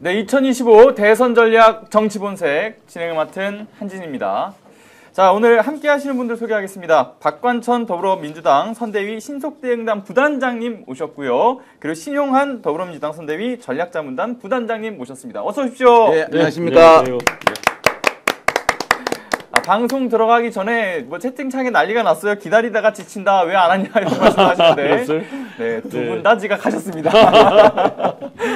네, 2025 대선 전략 정치본색 진행을 맡은 한진입니다. 자, 오늘 함께 하시는 분들 소개하겠습니다. 박관천 더불어민주당 선대위 신속대응단 부단장님 오셨고요. 그리고 신용한 더불어민주당 선대위 전략자문단 부단장님 모셨습니다. 어서 오십시오. 네, 안녕하십니까. 네, 방송 들어가기 전에 뭐 채팅창에 난리가 났어요. 기다리다가 지친다. 왜 안 왔냐 이런 말씀하시는데 네, 두 분 다 지각하셨습니다.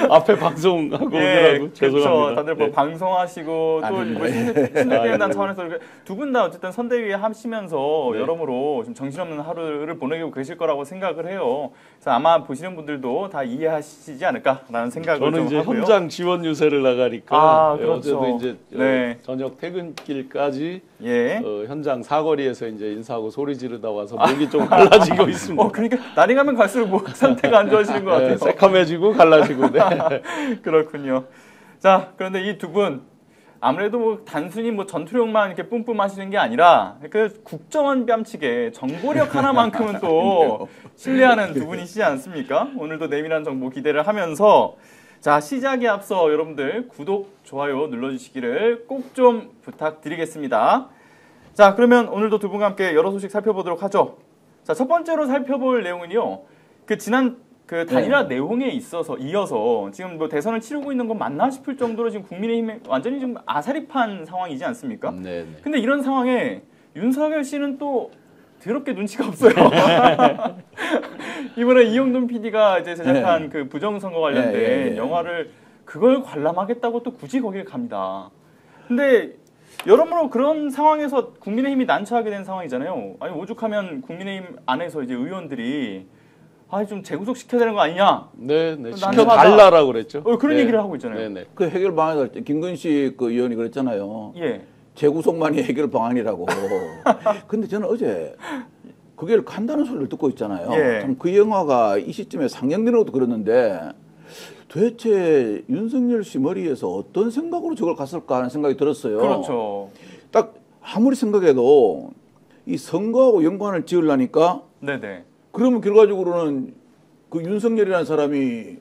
앞에 방송하고 네, 오느라고 죄송합니다. 그렇죠. 다들 뭐 방송하시고 또 뭐 신속대응단 차원에서 두 분 다 어쨌든 선대위에 하시면서 여러모로 좀 정신없는 하루를 보내고 계실 거라고 생각을 해요. 그래서 아마 보시는 분들도 다 이해하시지 않을까라는 생각을 저는 좀 이제 하고요. 현장 지원 유세를 나가니까 그렇죠. 어제도 이제 저녁 퇴근길까지 현장 사거리에서 이제 인사하고 소리 지르다 와서 목이 좀 갈라지고 있습니다. 그러니까 날이 가면 갈수록 목 상태가 안 좋아지는 것 같아요. 새카매지고 갈라지고. 네. 그렇군요. 자, 그런데 이 두 분 아무래도 뭐 단순히 뭐 전투력만 이렇게 뿜뿜하시는 게 아니라 그 국정원 뺨치게 정보력 하나만큼은 또 신뢰하는 두 분이시지 않습니까? 오늘도 내밀한 정보 기대를 하면서 자, 시작에 앞서 여러분들 구독, 좋아요 눌러주시기를 꼭 좀 부탁드리겠습니다. 자, 그러면 오늘도 두 분과 함께 여러 소식 살펴보도록 하죠. 자, 첫 번째로 살펴볼 내용은요. 지난 단일화 내용에 이어서 지금 뭐 대선을 치르고 있는 건 맞나 싶을 정도로 지금 국민의힘에 완전히 좀 아사리판 상황이지 않습니까? 네. 근데 이런 상황에 윤석열 씨는 또 더럽게 눈치가 없어요. 이번에 이용돈 PD가 이제 제작한 그 부정선거 관련된 영화를 그걸 관람하겠다고 또 굳이 거길 갑니다. 근데 여러모로 그런 상황에서 국민의힘이 난처하게 된 상황이잖아요. 아니 오죽하면 국민의힘 안에서 이제 의원들이 좀 재구속 시켜야 되는 거 아니냐? 네, 시켜달라라고 그랬죠. 그런 얘기를 하고 있잖아요. 네네. 그 해결 방안이 할 때 김근식 그 의원이 그랬잖아요. 예. 재구속만이 해결 방안이라고. 근데 저는 어제 그게 간다는 소리를 듣고 있잖아요. 예. 참 그 영화가 이 시점에 상영되는 것도 그랬는데 도대체 윤석열 씨 머리에서 어떤 생각으로 저걸 갔을까 하는 생각이 들었어요. 그렇죠. 딱 아무리 생각해도 이 선거하고 연관을 지으려니까 네네. 그러면 결과적으로는 그 윤석열이라는 사람이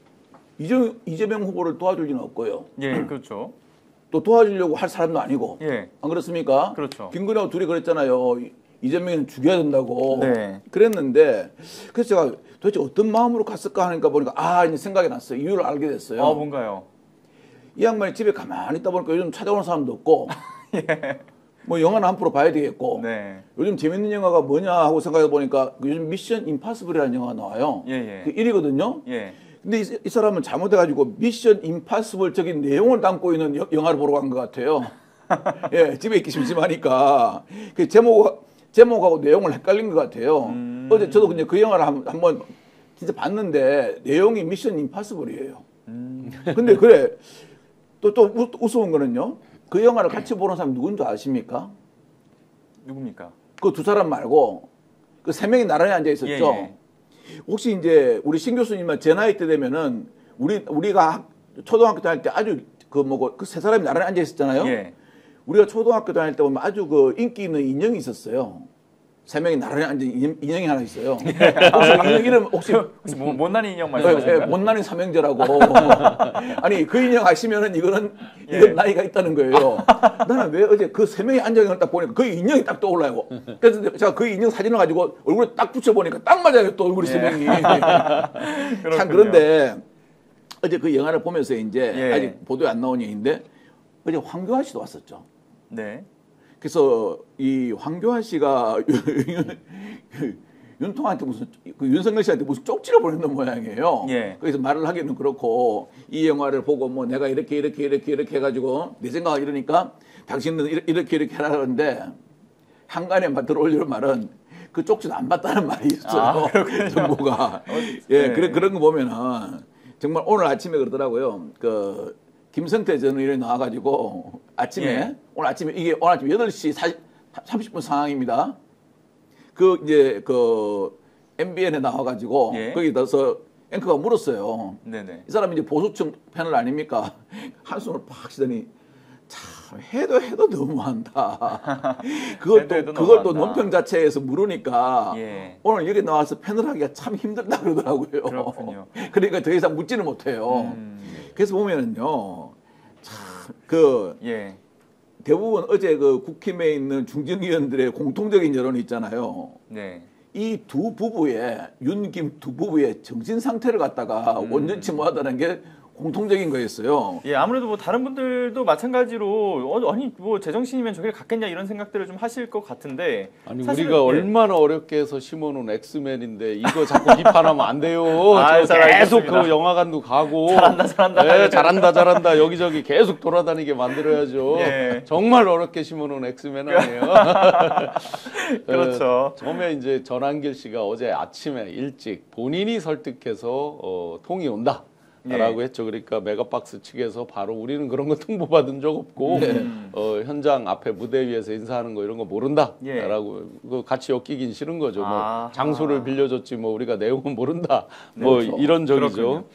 이재명 후보를 도와줄 리는 없고요. 예, 그렇죠. 또 도와주려고 할 사람도 아니고. 예. 안 그렇습니까? 그렇죠. 김건희하고 둘이 그랬잖아요. 이재명은 죽여야 된다고. 네. 그랬는데 그래서 제가 도대체 어떤 마음으로 갔을까 하니까 보니까 이제 생각이 났어요. 이유를 알게 됐어요. 뭔가요? 이 양반이 집에 가만히 있다 보니까 요즘 찾아오는 사람도 없고 예. 뭐 영화는 한 프로 봐야 되겠고 네. 요즘 재밌는 영화가 뭐냐 하고 생각해 보니까 요즘 미션 임파서블이라는 영화가 나와요. 예. 그 1위거든요. 예. 근데 이 사람은 잘못해가지고 미션 임파서블적인 내용을 담고 있는 영화를 보러 간 것 같아요. 예, 집에 있기 심심하니까 그 제목하고 내용을 헷갈린 것 같아요. 어제 저도 그냥 그 영화를 한번 진짜 봤는데 내용이 미션 임파서블이에요. 근데 그래 또 우스운 거는요. 그 영화를 같이 보는 사람 누군지 아십니까? 누굽니까? 그 두 사람 말고 그 세 명이 나란히 앉아 있었죠. 예. 혹시 이제 우리 신 교수님만 제 나이 때 되면은 우리가 초등학교 다닐 때 아주 그 세 사람이 나란히 앉아 있었잖아요. 예. 우리가 초등학교 다닐 때 보면 아주 그 인기 있는 인형이 있었어요. 세 명이 나란히 앉은 인형이 하나 있어요. 혹시 인형 이름 혹시 못난이 인형 말씀하시나요? 못난이 삼형제라고. 아니 그 인형 아시면은 이건 나이가 있다는 거예요. 나는 왜 어제 그 세 명이 앉아 있는 걸 딱 보니까 그 인형이 딱 떠올라요. 그래서 제가 그 인형 사진을 가지고 얼굴에 딱 붙여 보니까 딱 맞아요. 또 얼굴이 세 명이. 참 그런데 어제 그 영화를 보면서 이제 아직 보도에 안 나온 얘기인데 어제 황교안 씨도 왔었죠. 네. 그래서 이 황교안 씨가 윤통한테 그 윤석열 씨한테 무슨 쪽지를 보냈는 모양이에요. 예. 그래서 말을 하기는 그렇고 이 영화를 보고 뭐 내가 이렇게 해가지고 내 생각을 이러니까 당신은 이렇게 하라는데 한간에 들어올리는 말은 그 쪽지는 안 봤다는 말이 있어요. 정보가. 그런 거 보면은 정말 오늘 아침에 그러더라고요. 김성태 전 의원이 나와가지고 아침에 오늘 아침에 8시 30분 상황입니다. 이제 MBN에 나와가지고 거기 가서 앵커가 물었어요. 네네. 이 사람이 이제 보수층 패널 아닙니까? 한숨을 팍 쉬더니 참 해도 너무한다. 그걸 또 논평 자체에서 물으니까 오늘 여기 나와서 패널 하기가 참 힘들다 그러더라고요. 그렇군요. 그러니까 더 이상 묻지는 못해요. 그래서 보면은요. 그 예. 대부분 어제 그 국힘에 있는 중진위원들의 공통적인 여론이 있잖아요. 네. 이 두 부부의 윤김 두 부부의 정신 상태를 갖다가 온전치 못하다는 게 공통적인 거였어요. 예, 아무래도 뭐 다른 분들도 마찬가지로 아니 뭐 제정신이면 저길 갔겠냐 이런 생각들을 좀 하실 것 같은데 아니 사실은, 우리가 예. 얼마나 어렵게 해서 심어놓은 엑스맨인데 이거 자꾸 비판하면 안 돼요. 아, 저 잘 계속 알겠습니다. 그 영화관도 가고 잘한다. 네, 잘한다 여기저기 계속 돌아다니게 만들어야죠. 예. 정말 어렵게 심어놓은 엑스맨 아니에요. 그렇죠. 처음에 이제 전한길 씨가 어제 아침에 일찍 본인이 설득해서 통이 온다. 라고 했죠. 그러니까 메가박스 측에서 바로 우리는 그런 거 통보받은 적 없고 현장 앞에 무대 위에서 인사하는 거 이런 거 모른다. 예. 라고 같이 엮이긴 싫은 거죠. 뭐 아하. 장소를 빌려줬지 뭐 우리가 내용은 모른다. 네, 뭐 그렇죠. 이런 적이죠.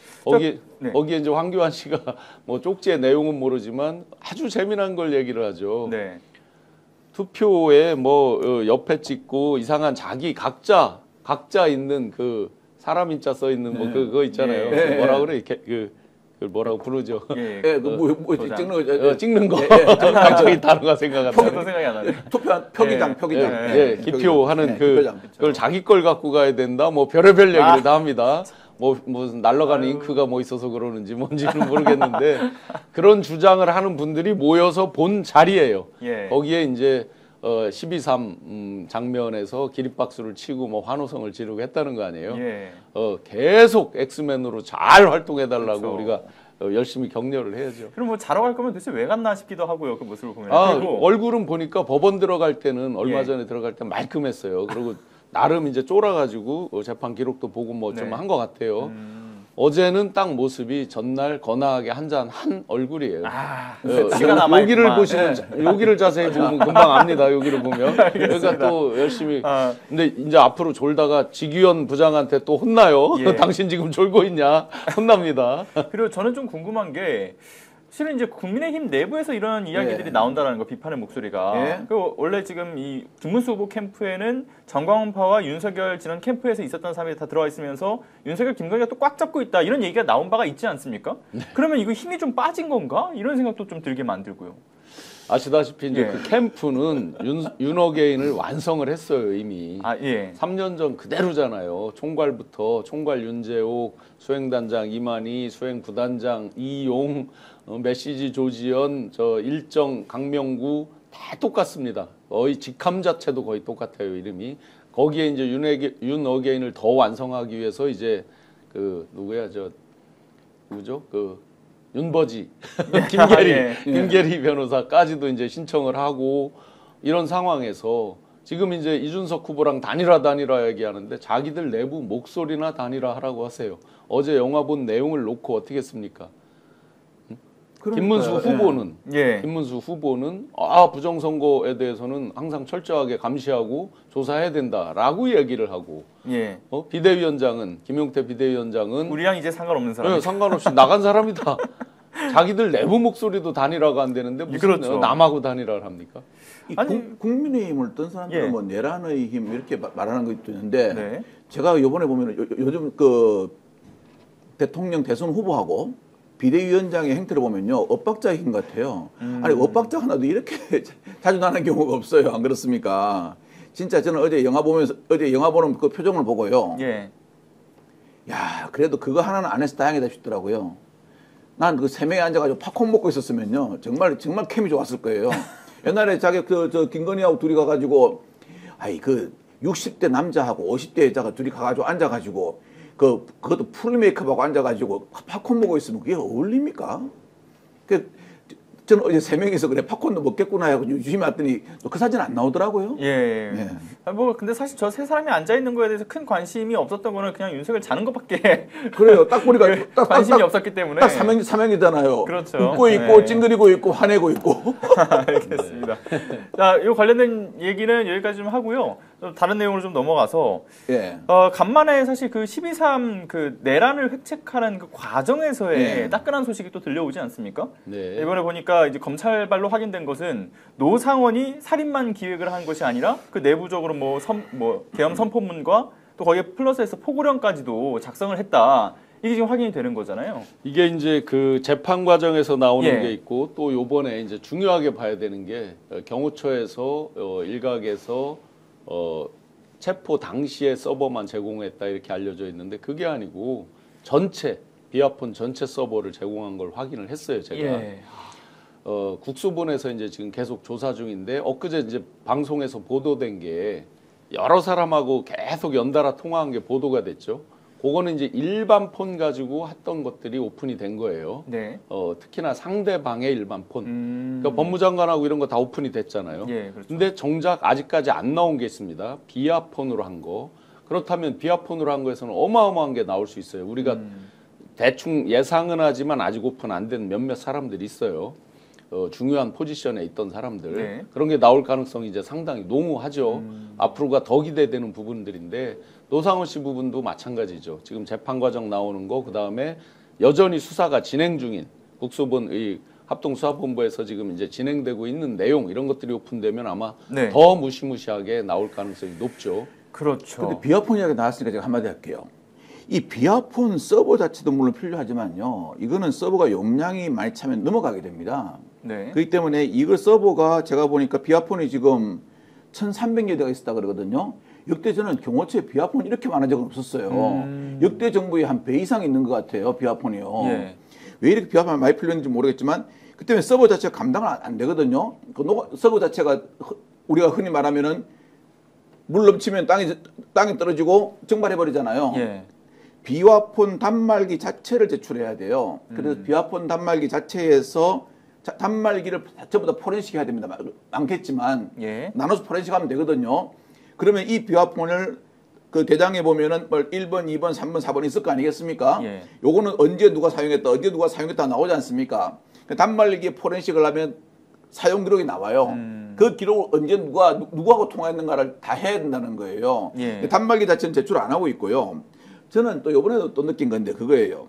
네. 거기에 이제 황교안 씨가 뭐 쪽지의 내용은 모르지만 아주 재미난 걸 얘기를 하죠. 네. 투표에 뭐 옆에 찍고 이상한 자기 각자 있는 그 사람 인자 써 있는 뭐 그거 있잖아요. 네. 뭐라 그래? 이렇게 그 뭐라고 부르죠? 예. 예, 뭐 찍는 거, 찍는 거. 예, 갑자기 단어가 생각 안 저도 나네. 생각이 안 나네. 투표한 표기장, 예. 표기장. 예, 기표하는 표기장. 그걸 자기 걸 갖고 가야 된다. 뭐 별의별 얘기를 다 합니다. 뭐 무슨 날아가는 잉크가 뭐 있어서 그러는지 뭔지는 모르겠는데 그런 주장을 하는 분들이 모여서 본 자리예요. 예. 거기에 이제 12.3 장면에서 기립박수를 치고 뭐 환호성을 지르고 했다는 거 아니에요. 예. 계속 엑스맨으로 잘 활동해달라고 그렇죠. 우리가 열심히 격려를 해야죠. 그럼 뭐 자러 갈 거면 도대체 왜 갔나 싶기도 하고요. 그 모습을 보면. 그리고 얼굴은 보니까 법원 들어갈 때는 얼마 예. 전에 들어갈 때 말끔했어요. 그리고 나름 이제 쫄아가지고 재판 기록도 보고 뭐 좀 네. 한 것 같아요. 어제는 딱 모습이 전날 거나하게 한잔 한 얼굴이에요. 피가 남아 여기를 보시면 여기를 자세히 보면 금방 압니다. 여기를 보면. 그러니까 또 열심히. 근데 이제 앞으로 졸다가 직위원 부장한테 또 혼나요. 예. 당신 지금 졸고 있냐? 혼납니다. 그리고 저는 좀 궁금한 게 실은 이제 국민의힘 내부에서 이런 이야기들이 예. 나온다는 거 비판의 목소리가. 예. 그 원래 지금 이 김문수 후보 캠프에는 정광훈파와 윤석열 지난 캠프에서 있었던 사람이 다 들어와 있으면서 윤석열 김건희가 또 꽉 잡고 있다 이런 얘기가 나온 바가 있지 않습니까? 그러면 이거 힘이 좀 빠진 건가? 이런 생각도 좀 들게 만들고요. 아시다시피 이제 예. 그 캠프는 윤어게인을 완성을 했어요 이미. 예. 3년 전 그대로잖아요. 총괄부터 총괄 윤재옥, 수행단장 이만희, 수행부단장 이용, 메시지 조지현, 일정 강명구 다 똑같습니다. 거의 직함 자체도 거의 똑같아요 이름이. 거기에 이제 윤어게인을 더 완성하기 위해서 이제 그 누구야 누구죠? 윤버지, 김계리 변호사까지도 이제 신청을 하고 이런 상황에서 지금 이제 이준석 후보랑 단일화 얘기하는데 자기들 내부 목소리나 단일화하라고 하세요. 어제 영화 본 내용을 놓고 어떻게 했습니까? 김문수 후보는 김문수 후보는 부정선거에 대해서는 항상 철저하게 감시하고 조사해야 된다라고 얘기를 하고 비대위원장은 김용태 비대위원장은 우리랑 이제 상관없는 사람. 네, 상관없이 나간 사람이다. 자기들 내부 목소리도 단일화가 안 되는데 무슨 그렇죠. 남하고 단일화를 합니까? 아니, 국민의힘을 떤 사람들은 뭐 내란의 힘 이렇게 말하는 것도 있는데 네. 제가 이번에 보면 요즘 그 대통령 대선 후보하고 비대위원장의 행태를 보면요 엇박자 힘 같아요. 아니 엇박자 하나도 이렇게 자주 나는 경우가 없어요. 안 그렇습니까? 진짜 저는 어제 영화 보는 그 표정을 보고요. 예. 야 그래도 그거 하나는 안 해서 다행이다 싶더라고요. 난 그 세 명이 앉아가지고 팝콘 먹고 있었으면요 정말 케미 좋았을 거예요. 옛날에 자기 김건희하고 둘이 가가지고 그 60대 남자하고 50대 여자가 둘이 가가지고 앉아가지고 그것도 풀 메이크업하고 앉아가지고 팝콘 먹고 있으면 그게 어울립니까? 저는 어제 세 명이서 그래 팝콘도 먹겠구나 하고 유심히 봤더니 그 사진 안 나오더라고요. 예. 뭐 근데 사실 저 세 사람이 앉아 있는 거에 대해서 큰 관심이 없었던 거는 그냥 윤석열 자는 것밖에 그래요. 딱 보니까 딱 관심이 없었기 때문에 딱 삼형이잖아요. 그렇죠. 웃고 있고 찡그리고 있고 화내고 있고. 알겠습니다. 자, 이 관련된 얘기는 여기까지 좀 하고요. 다른 내용으로 좀 넘어가서 간만에 사실 그 12.3 그 내란을 획책하는 그 과정에서의 따끈한 소식이 또 들려오지 않습니까? 네. 이번에 보니까 이제 검찰발로 확인된 것은 노상원이 살인만 기획을 한 것이 아니라 그 내부적으로 계엄 선포문과 또 거기에 플러스해서 포고령까지도 작성을 했다. 이게 지금 확인이 되는 거잖아요. 이게 이제 그 재판 과정에서 나오는 예. 게 있고 또 요번에 이제 중요하게 봐야 되는 게 경호처에서 일각에서 체포 당시에 서버만 제공했다 이렇게 알려져 있는데 그게 아니고 전체 비아폰 전체 서버를 제공한 걸 확인을 했어요, 제가. 예. 국수본에서 이제 지금 계속 조사 중인데 엊그제 이제 방송에서 보도된 게 여러 사람하고 계속 연달아 통화한 게 보도가 됐죠. 그거는 이제 일반 폰 가지고 했던 것들이 오픈이 된 거예요. 네. 특히나 상대방의 일반 폰. 그러니까 법무장관하고 이런 거 다 오픈이 됐잖아요. 예, 그렇죠. 근데 정작 아직까지 안 나온 게 있습니다. 비아폰으로 한 거. 그렇다면 비아폰으로 한 거에서는 어마어마한 게 나올 수 있어요. 우리가 대충 예상은 하지만 아직 오픈 안 된 몇몇 사람들이 있어요. 중요한 포지션에 있던 사람들. 네. 그런 게 나올 가능성이 이제 상당히 농후하죠. 앞으로가 더 기대되는 부분들인데 노상원 씨 부분도 마찬가지죠. 지금 재판 과정 나오는 거 그다음에 여전히 수사가 진행 중인 국수본의 합동수사본부에서 지금 이제 진행되고 있는 내용 이런 것들이 오픈되면 아마 네. 더 무시무시하게 나올 가능성이 높죠. 그렇죠. 근데 비아폰 이야기 나왔으니까 제가 한마디 할게요. 이 비아폰 서버 자체도 물론 필요하지만요. 이거는 서버가 용량이 많이 차면 넘어가게 됩니다. 네. 그렇기 때문에 이거 서버가 제가 보니까 비아폰이 지금 1,300여 대가 있었다 그러거든요. 역대 저는 경호처에 비아폰이 이렇게 많은 적은 없었어요. 역대 정부의 한 배 이상 있는 것 같아요. 비아폰이요. 예. 왜 이렇게 비아폰이 많이 필요했는지 모르겠지만 그때는 서버 자체가 감당을 안 되거든요. 그 서버 자체가 우리가 흔히 말하면은 물 넘치면 땅에 떨어지고 증발해버리잖아요. 예. 비와폰 단말기 자체를 제출해야 돼요. 그래서 비와폰 단말기 자체에서 단말기를 전부 다 포렌식 해야 됩니다. 많겠지만 예. 나눠서 포렌식 하면 되거든요. 그러면 이 비와폰을 그 대장에 보면은 뭐 1번, 2번, 3번, 4번 있을 거 아니겠습니까? 예. 요거는 언제 누가 사용했다, 언제 누가 사용했다 나오지 않습니까? 단말기에 포렌식을 하면 사용 기록이 나와요. 그 기록을 언제 누구하고 통화했는가를 다 해야 된다는 거예요. 예. 단말기 자체는 제출 안 하고 있고요. 저는 또 이번에도 또 느낀 건데 그거예요.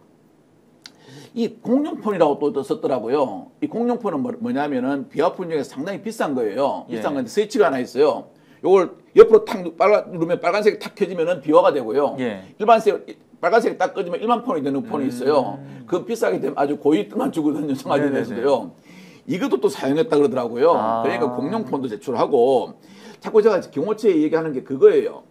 이 공룡폰이라고 또 썼더라고요. 이 공룡폰은 뭐냐면은 비아폰 중에 상당히 비싼 거예요. 비싼 예. 건데 스위치가 하나 있어요. 요걸 옆으로 탁 누르면 빨간색이 탁 켜지면은 비화가 되고요. 예. 빨간색이 딱 꺼지면 1만 폰이 되는 폰이 있어요. 그 비싸게 되면 아주 고위등만 주거든요. 청와대에서도요. 이것도 또 사용했다 그러더라고요. 아. 그러니까 공룡폰도 제출하고 자꾸 제가 경호처에 얘기하는 게 그거예요.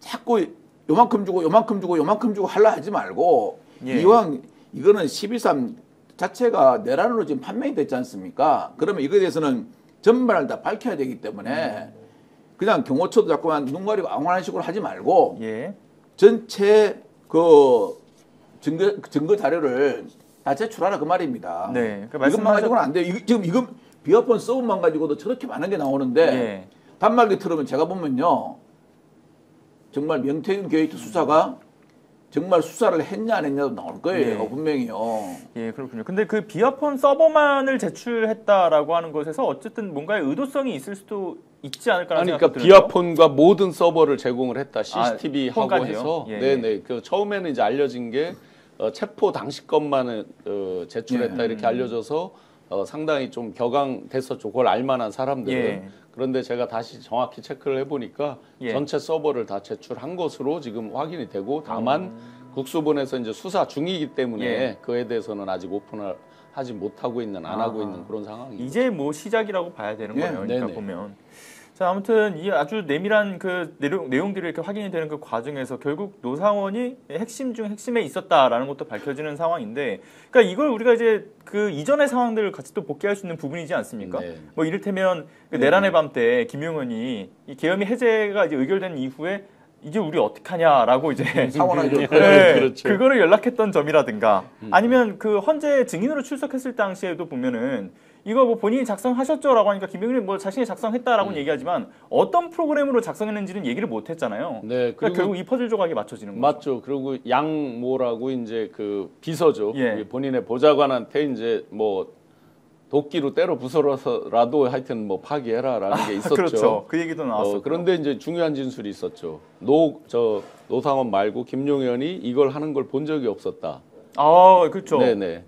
자꾸 요만큼 주고 요만큼 주고 요만큼 주고 하려 하지 말고 예. 이왕 이거는 12.3 자체가 내란으로 지금 판명이 됐지 않습니까? 그러면 이거에 대해서는 전반을 다 밝혀야 되기 때문에 그냥 경호처도 자꾸만 눈 가리고 앙황한 식으로 하지 말고 예. 전체 그 증거 자료를 다 제출하라 그 말입니다. 네. 그러니까 이것만 가지고는 안 돼요. 지금 이거 비어폰 서브만 가지고도 저렇게 많은 게 나오는데 예. 단말기 틀으면 제가 보면요. 정말 명태균 게이트 수사가 정말 수사를 했냐 안 했냐도 나올 거예요. 예. 분명히요. 예, 그렇군요. 근데 그 비아폰 서버만을 제출했다라고 하는 것에서 어쨌든 뭔가의 의도성이 있을 수도 있지 않을까라는 아니, 그러니까 생각이 들어요. 비아폰과 모든 서버를 제공을 했다. CCTV 하고 폰까지요? 해서. 예, 네네. 그 처음에는 이제 알려진 게 체포 당시 것만을 제출했다 예. 이렇게 알려져서 상당히 좀 격앙됐었죠. 그걸 알만한 사람들은. 예. 그런데 제가 다시 정확히 체크를 해보니까 예. 전체 서버를 다 제출한 것으로 지금 확인이 되고 다만 국수본에서 이제 수사 중이기 때문에 예. 그에 대해서는 아직 오픈을 하지 못하고 있는 안 하고 있는 그런 상황입니다. 이제 뭐 시작이라고 봐야 되는 예. 거예요. 그러니까 네네. 보면. 자, 아무튼 이 아주 내밀한 그 내용들이 이렇게 확인이 되는 그 과정에서 결국 노상원이 핵심 중 핵심에 있었다라는 것도 밝혀지는 상황인데, 그러니까 이걸 우리가 이제 그 이전의 상황들을 같이 또 복귀할 수 있는 부분이지 않습니까? 네. 뭐 이를테면 그 내란의 밤 때 김용현이 이 계엄이 해제가 이제 의결된 이후에 이제 우리 어떡하냐라고 이제 상원하죠. 네, 그렇죠. 그거를 연락했던 점이라든가 아니면 그 헌재 증인으로 출석했을 당시에도 보면은 이거 뭐 본인이 작성하셨죠라고 하니까 김용현이 뭐 자신이 작성했다라고는 얘기하지만 어떤 프로그램으로 작성했는지는 얘기를 못 했잖아요. 네, 그러니까 결국 이 퍼즐 조각이 맞춰지는 거죠. 맞죠. 그리고 양모라고 이제 그 비서죠. 예. 본인의 보좌관한테 이제 뭐 도끼로 때려 부숴서라도 하여튼 뭐 파기해라라는 게 있었죠. 그렇죠. 그 얘기도 나왔어요. 그런데 이제 중요한 진술이 있었죠. 노상원 말고 김용현이 이걸 하는 걸 본 적이 없었다. 아, 그렇죠. 네네.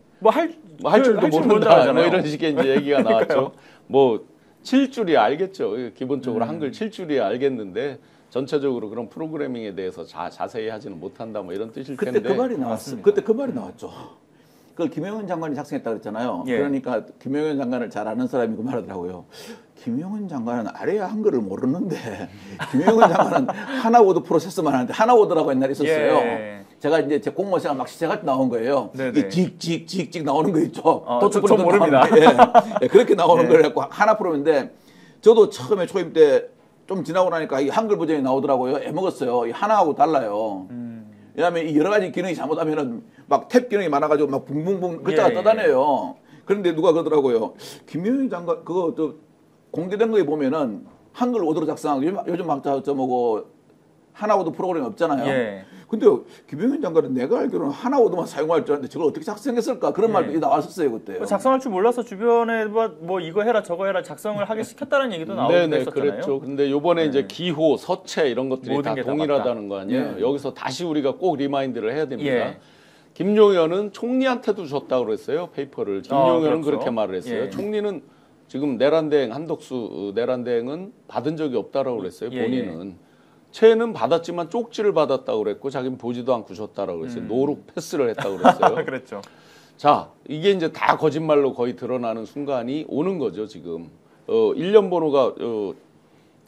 할 줄도 줄 모른다. 뭐 하잖아요. 이런 식의 이제 얘기가 나왔죠. 뭐 7줄이 알겠죠. 기본적으로 한글 7줄이 알겠는데 전체적으로 그런 프로그래밍에 대해서 자세히 하지는 못한다 뭐 이런 뜻일 그때 텐데. 그 말이 나왔습니다. 그때 그 말이 나왔죠. 그걸 김영현 장관이 작성했다 그랬잖아요. 예. 그러니까 김영현 장관을 잘 아는 사람이 그 말하더라고요. 김영현 장관은 아래야 한글을 모르는데 김영현 장관은 하나워드 프로세서만 하는데 하나워드라고 옛날에 있었어요. 예. 제가 이제 제 공무원 생활 막 시작할 때 나온 거예요. 네네. 이 찍찍찍찍 나오는 거 있죠. 저 모릅니다. 예, 그렇게 나오는 예. 걸 갖고 하나 프로인데 저도 처음에 초임 때 좀 지나고 나니까 이 한글 버전이 나오더라고요. 애먹었어요. 이 하나하고 달라요. 왜냐하면 이 여러 가지 기능이 잘못하면은 막 탭 기능이 많아가지고 막 붕붕붕 글자가 예, 떠다녀요. 그런데 누가 그러더라고요. 김영희 장관 그거 저 공개된 거에 보면은 한글 오더로 작성하고 요즘 막 저 뭐고 하나워드 프로그램이 없잖아요. 예. 근데 김영현 장관은 내가 알기로는 하나워드만 사용할 줄 알았는데 저걸 어떻게 작성했을까 그런 예. 말도 나왔었어요 그때요. 작성할 줄 몰라서 주변에 뭐 이거 해라 저거 해라 작성을 하게 시켰다는 얘기도 나오고 네네 그랬었잖아요. 그랬죠. 근데 요번에 이제 기호, 서체 이런 것들이 모든 다 게 다 동일하다는 거 아니에요. 예. 여기서 다시 우리가 꼭 리마인드를 해야 됩니다. 예. 김용현은 총리한테도 줬다고 그랬어요. 페이퍼를. 김용현은 그렇죠. 그렇게 말을 했어요. 예. 총리는 지금 내란대행 한덕수 내란대행은 받은 적이 없다라고 그랬어요. 예, 본인은. 채는 받았지만 쪽지를 받았다고 그랬고 자기는 보지도 않고 줬다라고 그랬어요. 노룩 패스를 했다고 그랬어요. 그랬죠. 자, 이게 이제 다 거짓말로 거의 드러나는 순간이 오는 거죠, 지금. 1년 번호가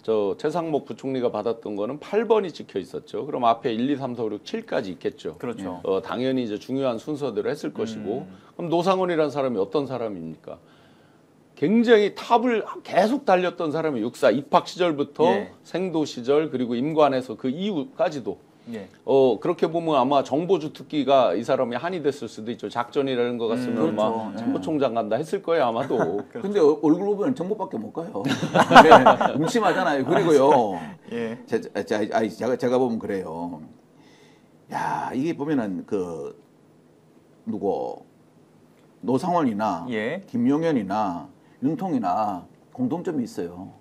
저 최상목 부총리가 받았던 거는 8번이 찍혀 있었죠. 그럼 앞에 1, 2, 3, 4, 5, 6, 7까지 있겠죠. 그렇죠. 당연히 이제 중요한 순서대로 했을 것이고. 그럼 노상원이라는 사람이 어떤 사람입니까? 굉장히 탑을 계속 달렸던 사람이 육사 입학 시절부터 예. 생도 시절 그리고 임관에서 그 이후까지도 예. 그렇게 보면 아마 정보주 특기가 이 사람이 한이 됐을 수도 있죠. 작전이라는 것 같으면 그렇죠. 막 예. 참모총장 간다 했을 거예요 아마도. 근데 얼굴 보면 정보밖에 못 가요. 네, 음침하잖아요. 그리고요. 예. 제가 보면 그래요. 야 이게 보면은 그 누구 노상원이나 예. 김용현이나 윤통이나 공통점이 있어요.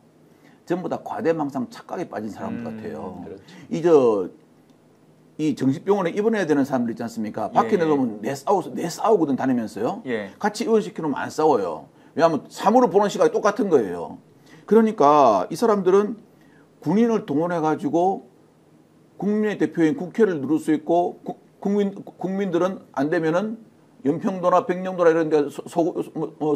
전부 다 과대망상 착각에 빠진 사람들 같아요. 그렇죠. 이 정신병원에 입원해야 되는 사람들 있지 않습니까? 밖에 예. 내놓으면 내 싸우거든 다니면서요. 예. 같이 입원시키면 안 싸워요. 왜냐하면 사물을 보는 시각이 똑같은 거예요. 그러니까 이 사람들은 군인을 동원해 가지고 국민의 대표인 국회를 누를 수 있고 국민들은 안 되면은 연평도나 백령도나 이런 데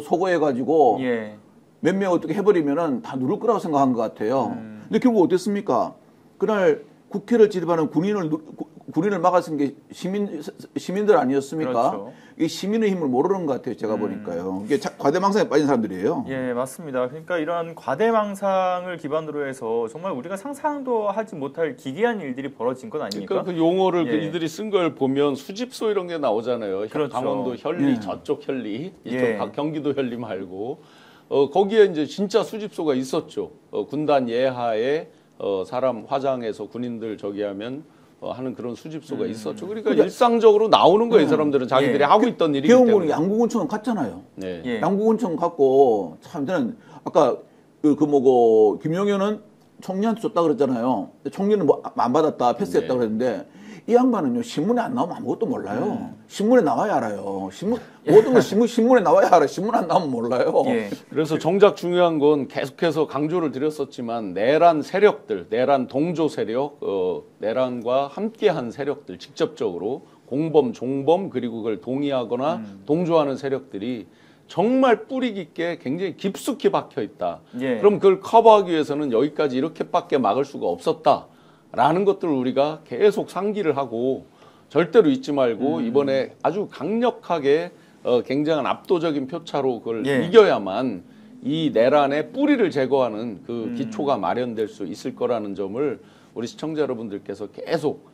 소거해 가지고 예. 몇 명 어떻게 해버리면은 다 누를 거라고 생각한 것 같아요. 근데 결국 어땠습니까? 그날 국회를 지휘하는 군인을 막아쓴 게 시민들 아니었습니까? 그렇죠. 이 시민의 힘을 모르는 것 같아요. 제가 보니까요. 이게 과대망상에 빠진 사람들이에요. 예, 맞습니다. 그러니까 이런 과대망상을 기반으로 해서 정말 우리가 상상도 하지 못할 기괴한 일들이 벌어진 것 아닙니까? 그러니까 그 용어를 예. 이들이 쓴 걸 보면 수집소 이런 게 나오잖아요. 그렇죠. 강원도 현리 예. 저쪽 현리 이쪽 예. 경기도 현리 말고 거기에 이제 진짜 수집소가 있었죠. 군단 예하에 사람 화장해서 군인들 저기 하면 하는 그런 수집소가 있었죠. 그러니까 일상적으로 나오는 거예요. 이 사람들은 자기들이 예. 하고 있던 일이기 개헌군이 때문에. 양궁군청 갔잖아요. 네. 예. 양궁군청 갔고 참 저는 아까 뭐고 김용현은 총리한테 줬다 그랬잖아요. 총리는 뭐 안 받았다 패스했다 네. 그랬는데 이 양반은요 신문에 안 나오면 아무것도 몰라요. 신문에 나와야 알아요. 모든 건 신문에 나와야 알아. 신문 안 나오면 몰라요. 예. 그래서 정작 중요한 건 계속해서 강조를 드렸었지만 내란 세력들, 내란 동조 세력, 내란과 함께한 세력들 직접적으로 공범, 종범 그리고 그걸 동의하거나 동조하는 세력들이 정말 뿌리 깊게 굉장히 깊숙이 박혀 있다. 예. 그럼 그걸 커버하기 위해서는 여기까지 이렇게밖에 막을 수가 없었다라는 것들을 우리가 계속 상기를 하고 절대로 잊지 말고 이번에 아주 강력하게 굉장한 압도적인 표차로 그걸 예. 이겨야만 이 내란의 뿌리를 제거하는 그 기초가 마련될 수 있을 거라는 점을 우리 시청자 여러분들께서 계속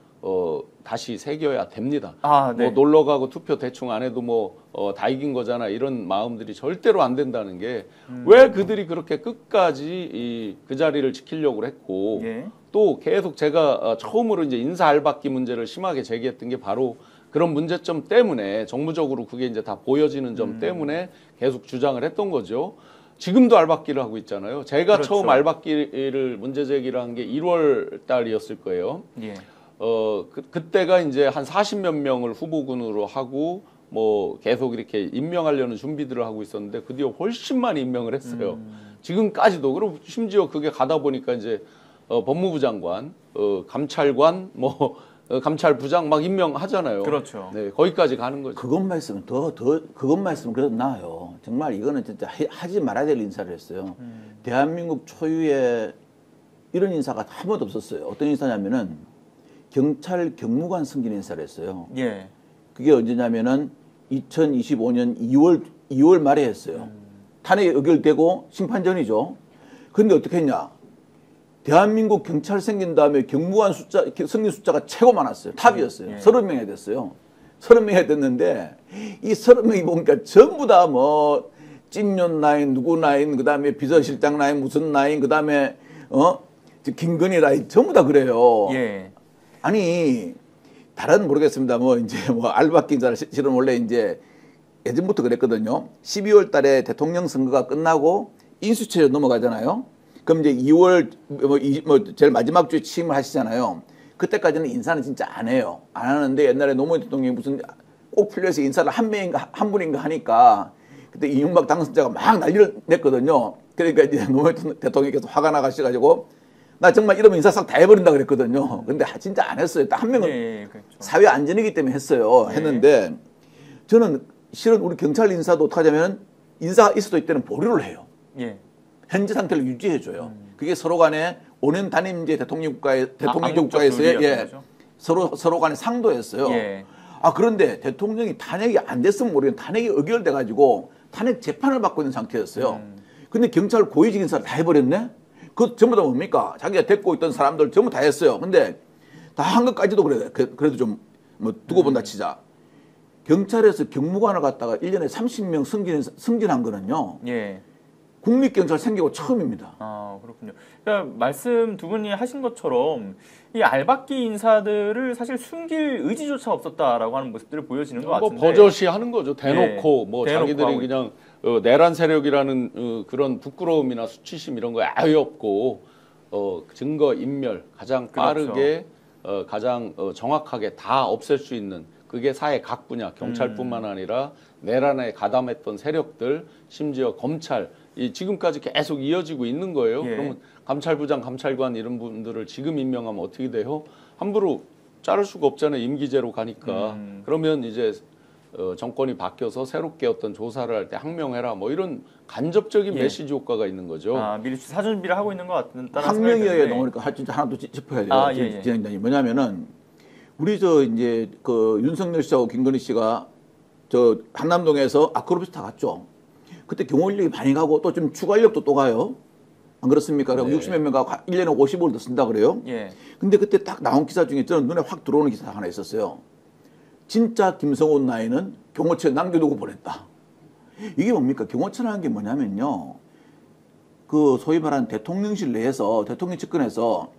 다시 새겨야 됩니다. 아, 네. 뭐 놀러 가고 투표 대충 안 해도 뭐 다 이긴 거잖아 이런 마음들이 절대로 안 된다는 게 왜 그들이 그렇게 끝까지 그 자리를 지키려고 했고 예. 또 계속 제가 처음으로 이제 인사 알박기 문제를 심하게 제기했던 게 바로 그런 문제점 때문에 정무적으로 그게 이제 다 보여지는 점 때문에 계속 주장을 했던 거죠. 지금도 알박기를 하고 있잖아요. 제가 그렇죠. 처음 알박기를 문제 제기를 한 게 1월 달이었을 거예요. 예. 그때가 이제 한 40몇 명을 후보군으로 하고 뭐 계속 이렇게 임명하려는 준비들을 하고 있었는데 그 뒤에 훨씬 많이 임명을 했어요. 지금까지도. 그리고 심지어 그게 가다 보니까 이제 법무부 장관, 감찰관, 뭐 감찰부장 막 임명하잖아요. 그렇죠. 네, 거기까지 가는 거죠. 그것만 있으면 그것만 있으면 그래도 나아요. 정말 이거는 진짜 하지 말아야 될 인사를 했어요. 대한민국 초유의 이런 인사가 한 번도 없었어요. 어떤 인사냐면은 경찰 경무관 승진 인사를 했어요. 예. 그게 언제냐면은 2025년 2월 말에 했어요. 탄핵이 의결되고 심판 전이죠. 그런데 어떻게 했냐? 대한민국 경찰 생긴 다음에 경무관 승진 숫자가 최고 많았어요. 탑이었어요. 예. 30명이 됐어요. 30명이 됐는데 이 30명이 보니까 전부 다 뭐 찐년 라인, 누구 라인, 그다음에 비서실장 라인, 무슨 라인, 그다음에 김건희 라인 전부 다 그래요. 예. 아니 다른 모르겠습니다. 뭐 이제 뭐 알바끼 인사를 실은 원래 이제 예전부터 그랬거든요. 12월 달에 대통령 선거가 끝나고 인수처로 넘어가잖아요. 그럼 이제 2월 제일 마지막 주에 취임을 하시잖아요. 그때까지는 인사는 진짜 안 해요. 안 하는데 옛날에 노무현 대통령이 무슨 꼭 풀려서 인사를 한 분인가 하니까 그때 이명박 당선자가 막 난리를 냈거든요. 그러니까 이제 노무현 대통령께서 화가 나가셔가지고 나 정말 이러면 인사 싹 다 해버린다 그랬거든요. 근데 진짜 안 했어요. 딱 한 명은 그렇죠. 사회 안전이기 때문에 했어요. 했는데 저는 실은 우리 경찰 인사도 어떻게 하냐면 인사가 있어도 이때는 보류를 해요. 예. 현재 상태를 유지해줘요. 그게 서로 간에 5년 단임제 대통령 암묵적 국가에서의 교류였던 거죠? 서로 간에 상도였어요. 예. 그런데 대통령이 탄핵이 안 됐으면 모르겠는데 탄핵이 의결돼가지고 탄핵 재판을 받고 있는 상태였어요. 근데 경찰 고위직 인사를 다 해버렸네? 그것 전부 다 뭡니까? 자기가 데리고 있던 사람들 전부 다 했어요. 근데 다 한 것까지도 그래도 좀 뭐 두고 본다 치자. 경찰에서 경무관을 갖다가 1년에 30명 승진한 거는요. 예. 국립경찰 생기고 처음입니다. 아, 그렇군요. 그러니까 말씀 두 분이 하신 것처럼 이 알박기 인사들을 사실 숨길 의지조차 없었다라고 하는 모습들을 보여지는 것 같은데. 버젓이 하는 거죠. 대놓고 뭐 대놓고 자기들이 그냥 내란 세력이라는 그런 부끄러움이나 수치심 이런 거 아예 없고 증거 인멸 가장 빠르게 가장 정확하게 다 없앨 수 있는 그게 사회 각 분야 경찰뿐만 아니라 내란에 가담했던 세력들 심지어 검찰 지금까지 계속 이어지고 있는 거예요. 예. 그러면 감찰부장, 감찰관 이런 분들을 지금 임명하면 어떻게 돼요? 함부로 자를 수가 없잖아요. 임기제로 가니까. 그러면 이제 정권이 바뀌어서 새롭게 어떤 조사를 할 때 항명해라 뭐 이런 간접적인 메시지 효과가 있는 거죠. 미리 사전 준비를 하고 있는 것 같다는 항명이어야 나오니까 진짜 하나 더 짚어야 돼요. 진행자님 뭐냐면은 우리 이제 그 윤석열 씨하고 김건희 씨가 한남동에서 아크로비스타 갔죠. 그때 경호 인력이 많이 가고 또 좀 추가 인력도 또 가요. 안 그렇습니까? 그리고 60몇 명 가고 1년에 50억을 더 쓴다 그래요. 예. 근데 그때 딱 나온 기사 중에 저는 눈에 확 들어오는 기사 하나 있었어요. 진짜 김성훈 나이는 경호처에 남겨두고 보냈다. 이게 뭡니까? 경호처라는 게 뭐냐면요. 그 소위 말하는 대통령실 내에서 대통령 측근에서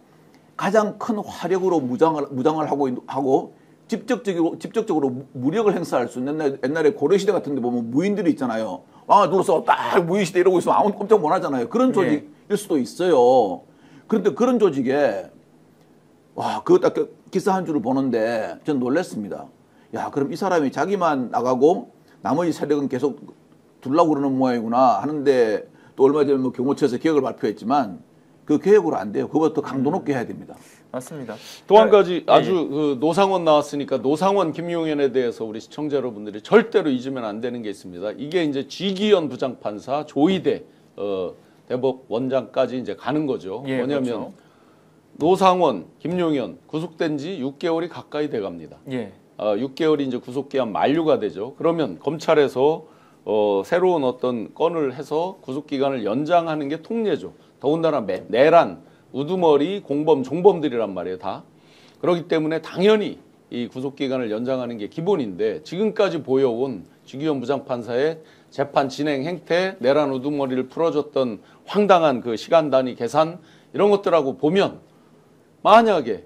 가장 큰 화력으로 무장을 하고 직접적으로 무력을 행사할 수 있는 옛날에 고려시대 같은 데 보면 무인들이 있잖아요. 눌러서 딱 무인시대 이러고 있으면 아무도 꼼짝 못 하잖아요. 그런 조직일 수도 있어요. 그런데 그런 조직에 그거 딱 기사 한 줄을 보는데 전 놀랐습니다. 야, 그럼 이 사람이 자기만 나가고 나머지 세력은 계속 두려고 그러는 모양이구나 하는데 또 얼마 전에 뭐 경호처에서 개혁을 발표했지만 그 개혁으로 안 돼요. 그것도 강도 높게 해야 됩니다. 맞습니다. 또 한 가지 아주 그 노상원 나왔으니까 노상원 김용현에 대해서 우리 시청자 여러분들이 절대로 잊으면 안 되는 게 있습니다. 이게 이제 지기현 부장판사 조희대 대법 원장까지 이제 가는 거죠. 뭐냐면 그렇죠. 노상원, 김용현 구속된 지 6개월이 가까이 돼 갑니다. 6개월이 이제 구속기한 만료가 되죠. 그러면 검찰에서 새로운 어떤 건을 해서 구속기간을 연장하는 게 통례죠. 더군다나 내란, 우두머리, 공범, 종범들이란 말이에요, 다. 그렇기 때문에 당연히 이 구속기간을 연장하는 게 기본인데 지금까지 보여온 지기현 부장판사의 재판 진행 행태, 내란 우두머리를 풀어줬던 황당한 그 시간 단위 계산 이런 것들하고 보면 만약에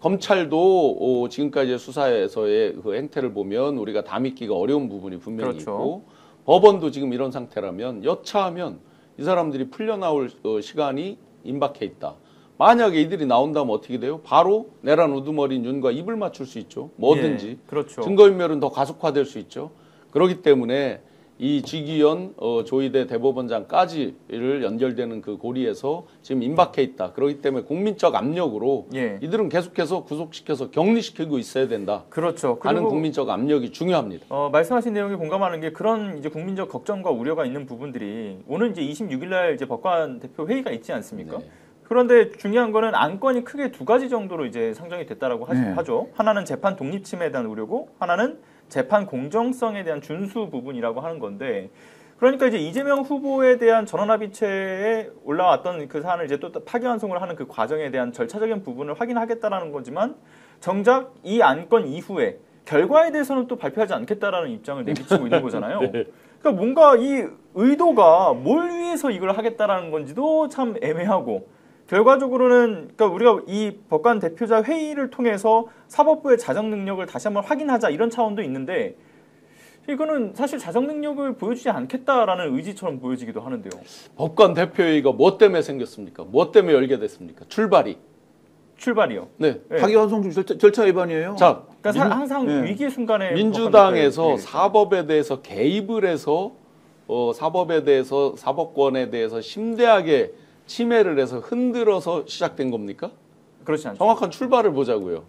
검찰도 지금까지의 수사에서의 그 행태를 보면 우리가 다 믿기가 어려운 부분이 분명히 있고 법원도 지금 이런 상태라면 여차하면 이 사람들이 풀려나올 시간이 임박해 있다. 만약에 이들이 나온다면 어떻게 돼요? 바로 내란 우두머리인 윤과 입을 맞출 수 있죠. 뭐든지. 그렇죠. 증거인멸은 더 가속화될 수 있죠. 그렇기 때문에 이 지기현 조희대 대법원장까지를 연결되는 그 고리에서 지금 임박해 있다. 그렇기 때문에 국민적 압력으로 예. 이들은 계속해서 구속시켜서 격리시키고 있어야 된다. 그렇죠. 하는 그리고 국민적 압력이 중요합니다. 말씀하신 내용에 공감하는 게 그런 이제 국민적 걱정과 우려가 있는 부분들이 오늘 이제 26일 날 이제 법관 대표 회의가 있지 않습니까? 네. 그런데 중요한 거는 안건이 크게 두 가지 정도로 이제 상정이 됐다라고 하죠. 하나는 재판 독립 침해에 대한 우려고 하나는 재판 공정성에 대한 준수 부분이라고 하는 건데 그러니까 이제 이재명 후보에 대한 전원합의체에 올라왔던 그 사안을 이제 또 파기환송을 하는 그 과정에 대한 절차적인 부분을 확인하겠다라는 거지만 정작 이 안건 이후에 결과에 대해서는 또 발표하지 않겠다라는 입장을 내비치고 있는 거잖아요. 네. 그러니까 뭔가 이 의도가 뭘 위해서 이걸 하겠다라는 건지도 참 애매하고 결과적으로는 그러니까 우리가 이 법관 대표자 회의를 통해서 사법부의 자정 능력을 다시 한번 확인하자 이런 차원도 있는데 이거는 사실 자정 능력을 보여주지 않겠다라는 의지처럼 보여지기도 하는데요. 법관 대표회의가 뭐 때문에 생겼습니까? 뭐 때문에 열게 됐습니까? 출발이요. 네. 네. 파기환송 절차 위반이에요. 자, 그러니까 항상 네. 위기의 순간에 민주당에서 사법에 대해서 개입을 해서 사법에 대해서 사법권에 대해서 심대하게 침해를 해서 흔들어서 시작된 겁니까? 그렇지 않죠. 정확한 출발을 보자고요.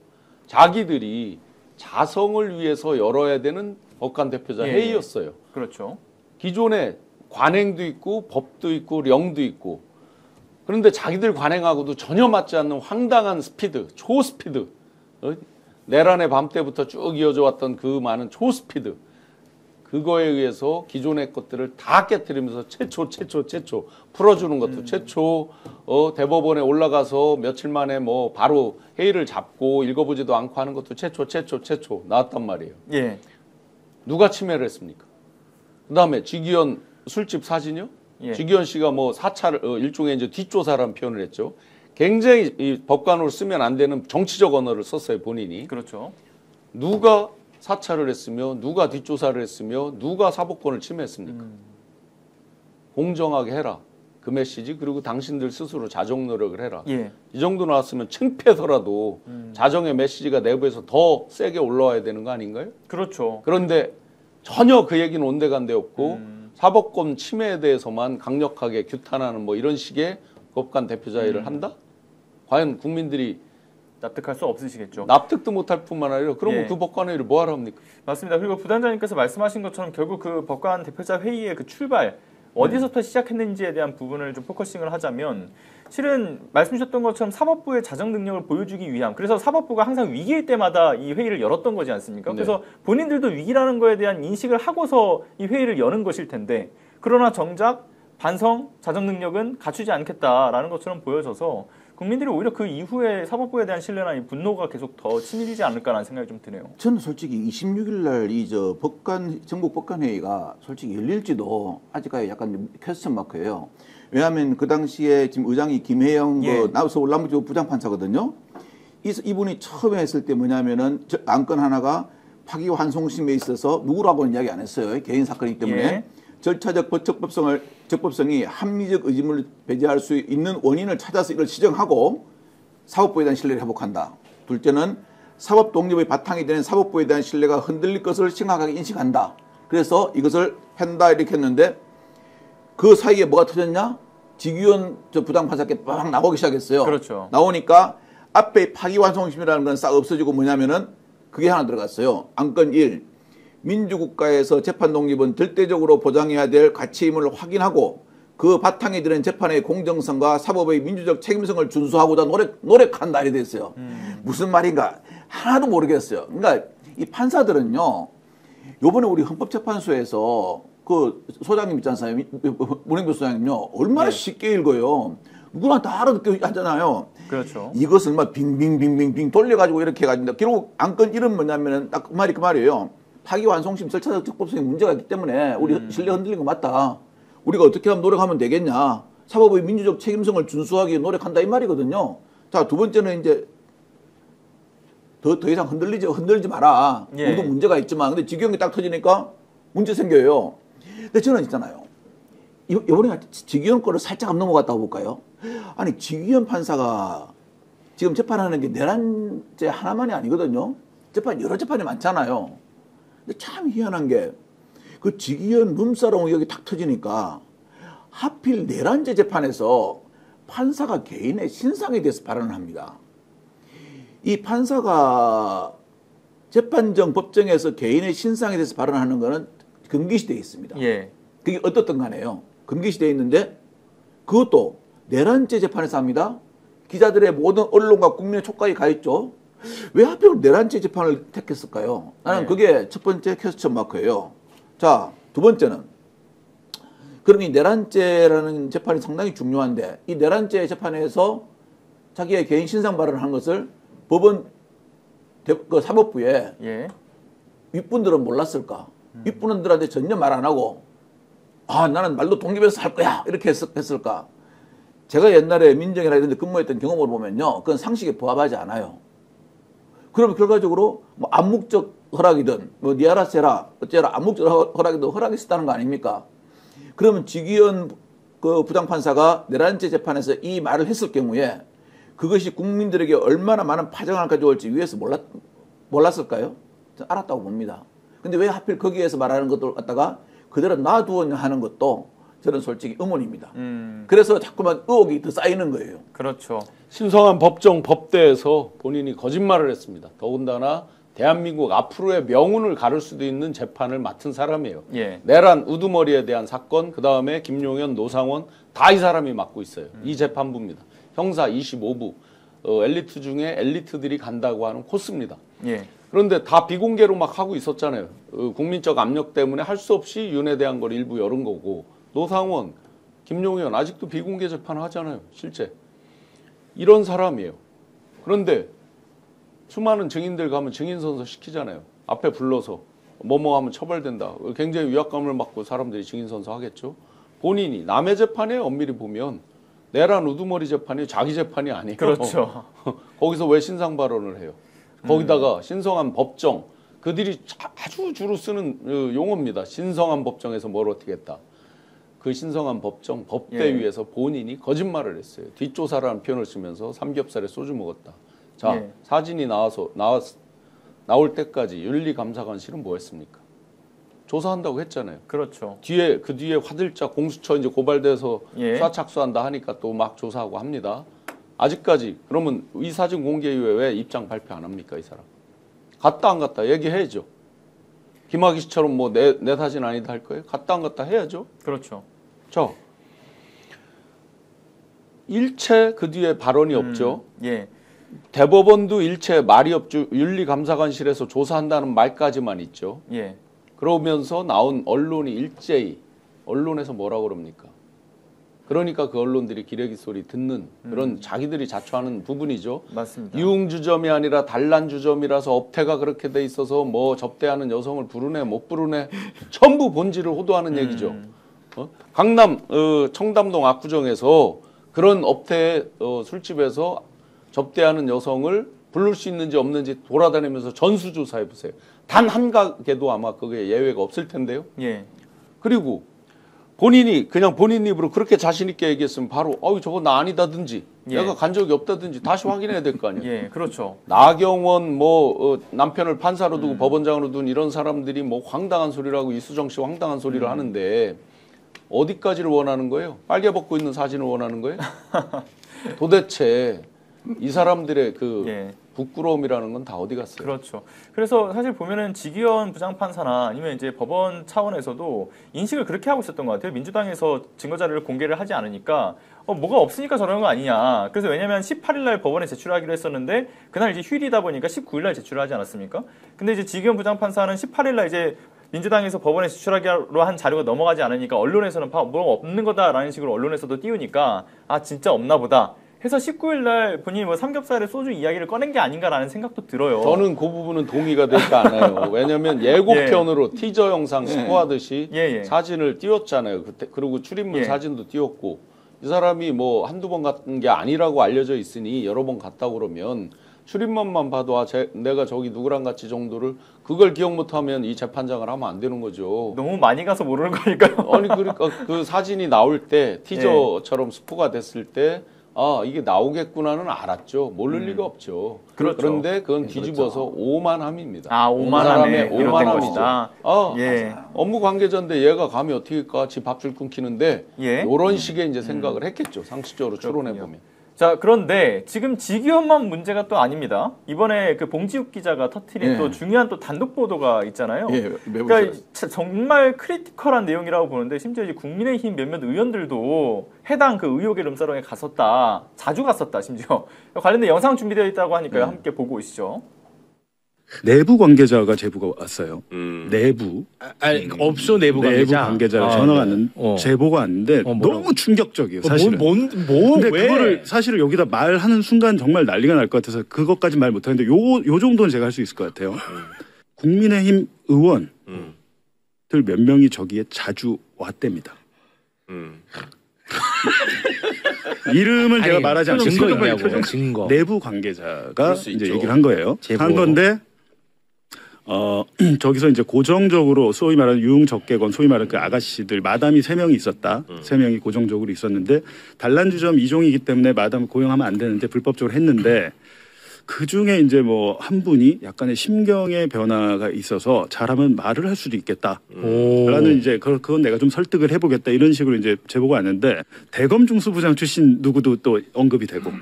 자기들이 자성을 위해서 열어야 되는 법관 대표자 예. 회의였어요. 그렇죠. 기존에 관행도 있고 법도 있고 령도 있고 그런데 자기들 관행하고도 전혀 맞지 않는 황당한 스피드, 초스피드 내란의 밤 때부터 쭉 이어져 왔던 그 많은 초스피드 그거에 의해서 기존의 것들을 다 깨뜨리면서 최초 풀어주는 것도 최초 대법원에 올라가서 며칠 만에 뭐 바로 회의를 잡고 읽어보지도 않고 하는 것도 최초 나왔단 말이에요. 예. 누가 침해를 했습니까? 그다음에 지기현 술집 사진이요? 예. 지기현 씨가 뭐 사찰을 일종의 이제 뒷조사라는 표현을 했죠. 굉장히 이 법관으로 쓰면 안 되는 정치적 언어를 썼어요 본인이. 그렇죠. 누가 사찰을 했으며 누가 뒷조사를 했으며 누가 사법권을 침해했습니까? 공정하게 해라. 그 메시지 그리고 당신들 스스로 자정 노력을 해라. 예. 이 정도 나왔으면 창피해서라도 자정의 메시지가 내부에서 더 세게 올라와야 되는 거 아닌가요? 그렇죠. 그런데 전혀 그 얘기는 온데간데 없고 사법권 침해에 대해서만 강력하게 규탄하는 뭐 이런 식의 법관 대표자회를 한다? 과연 국민들이 납득할 수 없으시겠죠. 납득도 못할 뿐만 아니라 그러면 예. 그 법관회의를 뭐하러 합니까? 맞습니다. 그리고 부단장님께서 말씀하신 것처럼 결국 그 법관 대표자 회의의 그 출발 어디서부터 시작했는지에 대한 부분을 좀 포커싱을 하자면 실은 말씀 주셨던 것처럼 사법부의 자정 능력을 보여주기 위함 그래서 사법부가 항상 위기일 때마다 이 회의를 열었던 거지 않습니까? 네. 그래서 본인들도 위기라는 거에 대한 인식을 하고서 이 회의를 여는 것일 텐데 그러나 정작 반성, 자정 능력은 갖추지 않겠다라는 것처럼 보여져서 국민들이 오히려 그 이후에 사법부에 대한 신뢰나 이 분노가 계속 더 치밀지 않을까라는 생각이 좀 드네요. 저는 솔직히 26일 날 이 전국 법관 회의가 솔직히 열릴지도 아직까지 약간 퀘스천 마크예요. 왜냐하면 그 당시에 지금 의장이 김혜영 예. 서울 남부지법 부장판사거든요. 이분이 처음에 했을 때 뭐냐면은 안건 하나가 파기환송심에 있어서 누구라고는 이야기 안 했어요. 개인 사건이기 때문에. 예. 절차적 적법성이 합리적 의심을 배제할 수 있는 원인을 찾아서 이를 시정하고 사법부에 대한 신뢰를 회복한다. 둘째는 사법 독립의 바탕이 되는 사법부에 대한 신뢰가 흔들릴 것을 심각하게 인식한다. 그래서 이것을 한다 이렇게 했는데 그 사이에 뭐가 터졌냐? 지규현 부장판사께 막 나오기 시작했어요. 그렇죠. 나오니까 앞에 파기환송심이라는 건 싹 없어지고 뭐냐면은 그게 하나 들어갔어요. 안건 1. 민주국가에서 재판 독립은 절대적으로 보장해야 될 가치임을 확인하고 그 바탕에 드는 재판의 공정성과 사법의 민주적 책임성을 준수하고자 노력한다 이래 됐어요. 무슨 말인가 하나도 모르겠어요. 그러니까 이 판사들은요. 요번에 우리 헌법재판소에서 그 소장님 있잖아요. 문행표 소장님요. 얼마나 네. 쉽게 읽어요. 누구나 다 알아듣게 하잖아요. 그렇죠. 이것을 막 빙빙빙빙빙 돌려가지고 이렇게 해가지고 결국 안건 이름 뭐냐면은 딱 그 말이 그 말이에요. 파기환송심 절차적 적법성에 문제가 있기 때문에 우리 신뢰 흔들린 거 맞다. 우리가 어떻게 하면 노력하면 되겠냐. 사법의 민주적 책임성을 준수하기 위해 노력한다 이 말이거든요. 자, 두 번째는 이제 더 이상 흔들지 마라. 예. 우리도 문제가 있지만 근데 지경이 딱 터지니까 문제 생겨요. 근데 저는 있잖아요. 이번에 지기현 거를 살짝 안 넘어갔다고 볼까요? 아니 지기현 판사가 지금 재판하는 게 내란죄 하나만이 아니거든요. 여러 재판이 많잖아요. 근데 참 희한한 게 그 직위원 룸사롱 여기 탁 터지니까 하필 내란죄 재판에서 판사가 개인의 신상에 대해서 발언을 합니다. 이 판사가 재판정 법정에서 개인의 신상에 대해서 발언하는 것은 금기시되어 있습니다. 예. 그게 어떻든 간에요. 금기시되어 있는데 그것도 내란죄 재판에서 합니다. 기자들의 모든 언론과 국민의 촉각이 가 있죠. 왜 하필 내란죄 재판을 택했을까요? 나는 네. 그게 첫 번째 퀘스천 마크예요. 자, 두 번째는 그러니 내란죄라는 재판이 상당히 중요한데 이 내란죄 재판에서 자기의 개인 신상 발언을 한 것을 법원 그 사법부에 예. 윗분들은 몰랐을까? 윗분들한테 전혀 말 안 하고 아 나는 말도 독립해서 할 거야 이렇게 했을까? 제가 옛날에 민정이나 이런 데 근무했던 경험을 보면요. 그건 상식에 부합하지 않아요. 그러면 결과적으로 뭐 암묵적 허락이든 뭐 니 알아서 해라 어째라 암묵적 허락이든 허락이 있었다는 거 아닙니까? 그러면 직위원 그 부장판사가 내란죄 재판에서 이 말을 했을 경우에 그것이 국민들에게 얼마나 많은 파장을 가져올지 위해서 몰랐을까요? 저는 알았다고 봅니다. 근데 왜 하필 거기에서 말하는 것들 갖다가 그대로 놔두었냐 하는 것도 저는 솔직히 의문입니다. 그래서 자꾸만 의혹이 더 쌓이는 거예요. 그렇죠. 신성한 법정 법대에서 본인이 거짓말을 했습니다. 더군다나 대한민국 앞으로의 명운을 가를 수도 있는 재판을 맡은 사람이에요. 예. 내란 우두머리에 대한 사건, 그 다음에 김용현, 노상원 다 이 사람이 맡고 있어요. 이 재판부입니다. 형사 25부 엘리트 중에 엘리트들이 간다고 하는 코스입니다. 예. 그런데 다 비공개로 막 하고 있었잖아요. 국민적 압력 때문에 할 수 없이 윤회에 대한 걸 일부 열은 거고 노상원, 김용현 아직도 비공개 재판 하잖아요. 실제. 이런 사람이에요. 그런데 수많은 증인들 가면 증인선서 시키잖아요. 앞에 불러서 뭐뭐 하면 처벌된다. 굉장히 위압감을 받고 사람들이 증인선서 하겠죠. 본인이 남의 재판에 엄밀히 보면 내란 우두머리 재판이 자기 재판이 아니에요. 그렇죠. 거기서 왜 신상 발언을 해요? 거기다가 신성한 법정, 그들이 아주 주로 쓰는 용어입니다. 신성한 법정에서 뭘 어떻게 했다. 그 신성한 법정, 법대위에서 본인이 거짓말을 했어요. 뒷조사라는 표현을 쓰면서 삼겹살에 소주 먹었다. 자, 예. 사진이 나올 때까지 윤리감사관실은 뭐 했습니까? 조사한다고 했잖아요. 그렇죠. 그 뒤에 화들짝 공수처 이제 고발돼서 예. 수사 착수한다 하니까 또 막 조사하고 합니다. 아직까지 그러면 이 사진 공개 이후에 왜 입장 발표 안 합니까 이 사람? 갔다 안 갔다 얘기해야죠. 김학의 씨처럼 뭐 내 사진 아니다 할 거예요? 갔다 안 갔다 해야죠. 그렇죠. 자, 일체 그 뒤에 발언이 없죠. 예. 대법원도 일체 말이 없죠. 윤리감사관실에서 조사한다는 말까지만 있죠. 예. 그러면서 나온 언론이 일제히 언론에서 뭐라고 그럽니까? 그러니까 그 언론들이 기레기 소리 듣는 그런 자기들이 자초하는 부분이죠. 맞습니다. 유흥주점이 아니라 단란주점이라서 업태가 그렇게 돼 있어서 뭐 접대하는 여성을 부르네 못 부르네 전부 본질을 호도하는 얘기죠. 강남 청담동 압구정에서 그런 업태 술집에서 접대하는 여성을 부를 수 있는지 없는지 돌아다니면서 전수조사해 보세요. 단 한 가게도 아마 그게 예외가 없을 텐데요. 예. 그리고 본인이 그냥 본인 입으로 그렇게 자신 있게 얘기했으면 바로 저거 나 아니다든지 예. 내가 간 적이 없다든지 다시 확인해야 될 거 아니에요. 예. 그렇죠. 나경원 남편을 판사로 두고 법원장으로 둔 이런 사람들이 뭐 황당한 소리라고 이수정 씨 황당한 소리를 하는데 어디까지를 원하는 거예요? 빨개 벗고 있는 사진을 원하는 거예요? 도대체 이 사람들의 그 예. 부끄러움이라는 건 다 어디 갔어요? 그렇죠. 그래서 사실 보면은 직위원 부장판사나 아니면 이제 법원 차원에서도 인식을 그렇게 하고 있었던 것 같아요. 민주당에서 증거 자료를 공개를 하지 않으니까 뭐가 없으니까 저러는 거 아니냐. 그래서 왜냐면 18일 날 법원에 제출하기로 했었는데 그날 이제 휴일이다 보니까 19일 날 제출을 하지 않았습니까? 근데 이제 직위원 부장판사는 18일 날 이제 민주당에서 법원에 제출하기로 한 자료가 넘어가지 않으니까 언론에서는 뭐가 없는 거다라는 식으로 언론에서도 띄우니까 아 진짜 없나 보다. 해서 19일 날 본인이 뭐 삼겹살에 소주 이야기를 꺼낸 게 아닌가라는 생각도 들어요. 저는 그 부분은 동의가 되지 않아요. 왜냐하면 예고편으로 티저 영상 스포하듯이 사진을 띄웠잖아요. 그때 그리고 출입문 사진도 띄웠고 이 사람이 뭐 한두 번 갔던 게 아니라고 알려져 있으니 여러 번 갔다고 그러면 출입문만 봐도 내가 저기 누구랑 같이 정도를 그걸 기억 못하면 이 재판장을 하면 안 되는 거죠. 너무 많이 가서 모르는 거니까요. 아니 그러니까 그 사진이 나올 때 티저처럼 스포가 됐을 때 이게 나오겠구나는 알았죠. 모를 리가 없죠. 그렇죠. 그런데 그건 뒤집어서 오만함입니다. 오만함에 사람의 비롯된 오만함이죠. 것이다. 예. 업무 관계자인데 얘가 감히 어떻게 지 밥줄 끊기는데 예. 이런 식의 이제 생각을 했겠죠. 상식적으로 추론해 보면. 자, 그런데 지금 직위원만 문제가 또 아닙니다. 이번에 그 봉지욱 기자가 터뜨린 예. 또 중요한 또 단독 보도가 있잖아요. 예, 매우 그러니까 정말 크리티컬한 내용이라고 보는데 심지어 이제 국민의힘 몇몇 의원들도 해당 그 의혹의 룸사롱에 갔었다, 자주 갔었다 심지어 관련된 영상 준비되어 있다고 하니까요. 함께 보고 오시죠. 내부 관계자가 제보가 왔어요. 내부 업소 내부 관계자가 전화가 왔는 제보가 왔는데 너무 충격적이에요. 사실은. 근데 왜? 그거를 사실은 여기다 말하는 순간 정말 난리가 날 것 같아서 그것까지 말 못하는데 요 정도는 제가 할 수 있을 것 같아요. 국민의힘 의원들 몇 명이 저기에 자주 왔답니다. 이름은 제가 말하지 않겠습니다. 증거. 내부 관계자가 그럴 수 이제 있죠. 얘기를 한 거예요. 제보. 한 건데 저기서 이제 고정적으로 소위 말하는 유흥적개건 소위 말하는 그 아가씨들 마담이 3명이 있었다. 3명이 고정적으로 있었는데 단란주점 이종이기 때문에 마담을 고용하면 안 되는데 불법적으로 했는데 그 중에 이제 뭐 한 분이 약간의 심경의 변화가 있어서 잘하면 말을 할 수도 있겠다. 라는 이제 그건 내가 좀 설득을 해보겠다 이런 식으로 이제 제보가 왔는데 대검 중수부장 출신 누구도 또 언급이 되고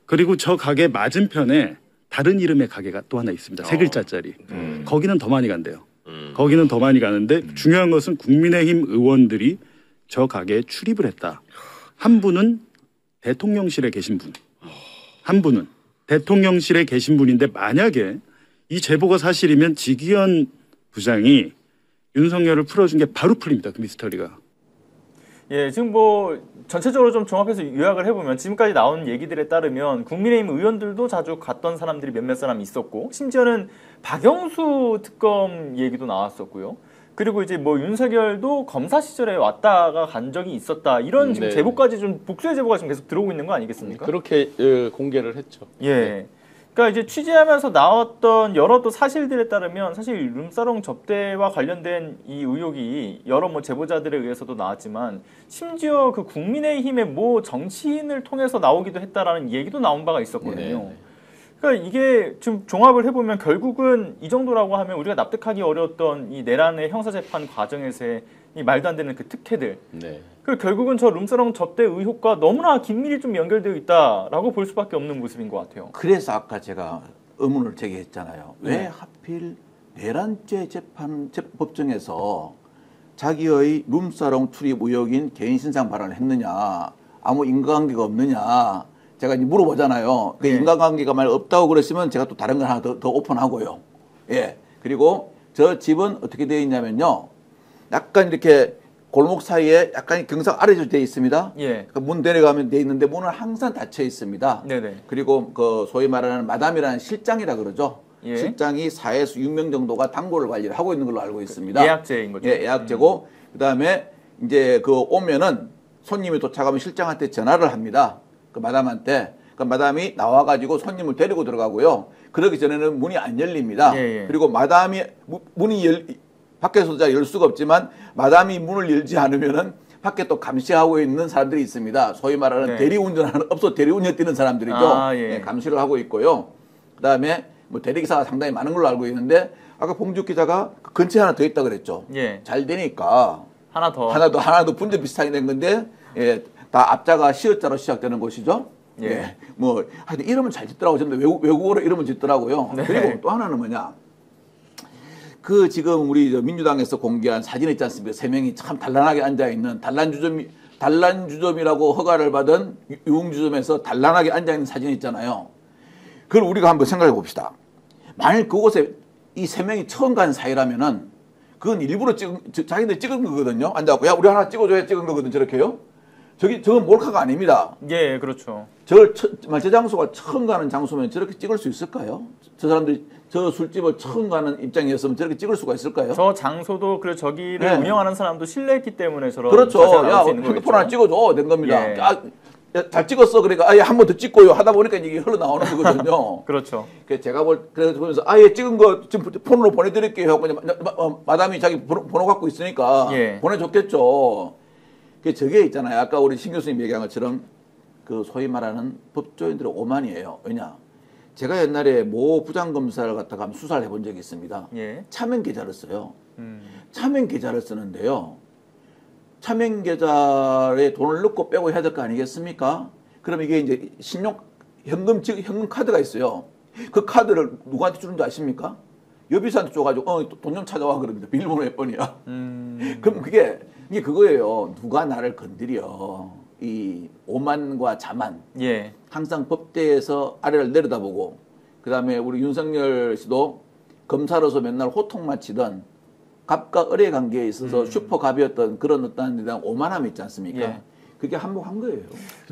그리고 저 가게 맞은편에 다른 이름의 가게가 또 하나 있습니다. 3글자짜리. 거기는 더 많이 간대요. 거기는 더 많이 가는데 중요한 것은 국민의힘 의원들이 저 가게에 출입을 했다. 한 분은 대통령실에 계신 분. 한 분은 대통령실에 계신 분인데 만약에 이 제보가 사실이면 직위원 부장이 윤석열을 풀어준 게 바로 풀립니다. 그 미스터리가. 예, 지금 뭐 전체적으로 좀 종합해서 요약을 해보면 지금까지 나온 얘기들에 따르면 국민의힘 의원들도 자주 갔던 사람들이 몇몇 사람 있었고 심지어는 박영수 특검 얘기도 나왔었고요. 그리고 이제 뭐 윤석열도 검사 시절에 왔다가 간 적이 있었다 이런 지금 네. 제보까지 좀 복수의 제보가 지금 계속 들어오고 있는 거 아니겠습니까? 그렇게 공개를 했죠. 예. 그러니까 이제 취재하면서 나왔던 여러 또 사실들에 따르면 사실 룸사롱 접대와 관련된 이 의혹이 여러 뭐 제보자들에 의해서도 나왔지만 심지어 그 국민의힘의 모 정치인을 통해서 나오기도 했다라는 얘기도 나온 바가 있었거든요. 네. 그러니까 이게 지금 종합을 해보면 결국은 이 정도라고 하면 우리가 납득하기 어려웠던 이 내란의 형사재판 과정에서의 이 말도 안 되는 그 특혜들. 네. 그 결국은 저 룸사롱 접대 의혹과 너무나 긴밀히 좀 연결되어 있다라고 볼 수밖에 없는 모습인 것 같아요. 그래서 아까 제가 의문을 제기했잖아요. 왜 네. 하필 내란죄 재판 법정에서 자기의 룸사롱 출입 의혹인 개인 신상 발언을 했느냐, 아무 인과관계가 없느냐, 제가 이제 물어보잖아요. 그 네. 인과관계가 만약 없다고 그랬으면 제가 또 다른 걸 하나 더 오픈하고요. 예. 그리고 저 집은 어떻게 되어 있냐면요. 약간 이렇게 골목 사이에 약간 경사 아래로 되어 있습니다. 예. 그 문 내려가면 되어 있는데 문은 항상 닫혀 있습니다. 네네. 그리고 그 소위 말하는 마담이라는 실장이라 그러죠. 예. 실장이 4에서 6명 정도가 단골 관리를 하고 있는 걸로 알고 있습니다. 예약제인 거죠. 예, 예약제고 그다음에 이제 그 오면은 손님이 도착하면 실장한테 전화를 합니다. 그 마담한테. 그 마담이 나와가지고 손님을 데리고 들어가고요. 그러기 전에는 문이 안 열립니다. 예, 예. 그리고 마담이 문이 밖에서 열 수가 없지만 마담이 문을 열지 않으면은 밖에 또 감시하고 있는 사람들이 있습니다. 소위 말하는 네. 대리운전하는 업소 대리운전 뛰는 사람들이죠. 아, 예. 예, 감시를 하고 있고요. 그다음에 뭐 대리기사가 상당히 많은 걸로 알고 있는데 아까 봉지욱 기자가 그 근처에 하나 더 있다 그랬죠. 예. 잘 되니까 하나 더. 하나 더 분자 비슷하게 된 건데 예, 다 앞자가 시어자로 시작되는 곳이죠. 예. 예. 뭐 하여튼 이름은 잘 짓더라고요. 근데 외국어로 이름을 짓더라고요. 네. 그리고 또 하나는 뭐냐? 그 지금 우리 민주당에서 공개한 사진 있지 않습니까? 3명이 참 단란하게 앉아 있는 단란주점이라고 허가를 받은 유흥주점에서 단란하게 앉아 있는 사진 있잖아요. 그걸 우리가 한번 생각해 봅시다. 만일 그곳에 이 3명이 처음 간 사이라면은 그건 일부러 자기들 찍은 거거든요. 앉아갖고 야 우리 하나 찍어줘야 찍은 거거든 저렇게요. 저건 몰카가 아닙니다. 예, 그렇죠. 저 장소가 처음 가는 장소면 저렇게 찍을 수 있을까요? 저 사람들이 저 술집을 처음 가는 입장이었으면 저렇게 찍을 수가 있을까요? 저 장소도 그리고 저기를 네. 운영하는 사람도 실내했기 때문에 저런 그렇죠. 자세가 나올 야 수 있는 핸드폰 하나 거겠죠. 찍어줘 된 겁니다. 예. 야, 잘 찍었어. 그러니까 아예 한 번 더 찍고요. 하다 보니까 이게 흘러나오는 거거든요. 그렇죠. 그래서 제가 그래서 보면서 아예 찍은 거 지금 폰으로 보내드릴게요 하고 마담이 자기 번호 갖고 있으니까 예. 보내줬겠죠. 저게 있잖아요. 아까 우리 신 교수님 얘기한 것처럼 그 소위 말하는 법조인들의 오만이에요. 왜냐? 제가 옛날에 모 부장검사를 갖다가 수사를 해본 적이 있습니다. 예. 차명 계좌를 써요. 차명 계좌를 쓰는데요. 차명 계좌에 돈을 넣고 빼고 해야 될 거 아니겠습니까? 그럼 이게 이제 현금 카드가 있어요. 그 카드를 누구한테 주는 줄 아십니까? 여비사한테 줘가지고 돈 좀 찾아와 그럽니다. 비밀번호 몇 번이야. 그럼 그게 그거예요. 누가 나를 건드려. 이 오만과 자만. 예. 항상 법대에서 아래를 내려다보고 그다음에 우리 윤석열 씨도 검사로서 맨날 호통 마치던 갑과 을의 관계에 있어서 슈퍼갑이었던 그런 어떤 데 대한 오만함이 있지 않습니까? 예. 그게 한몫한 거예요.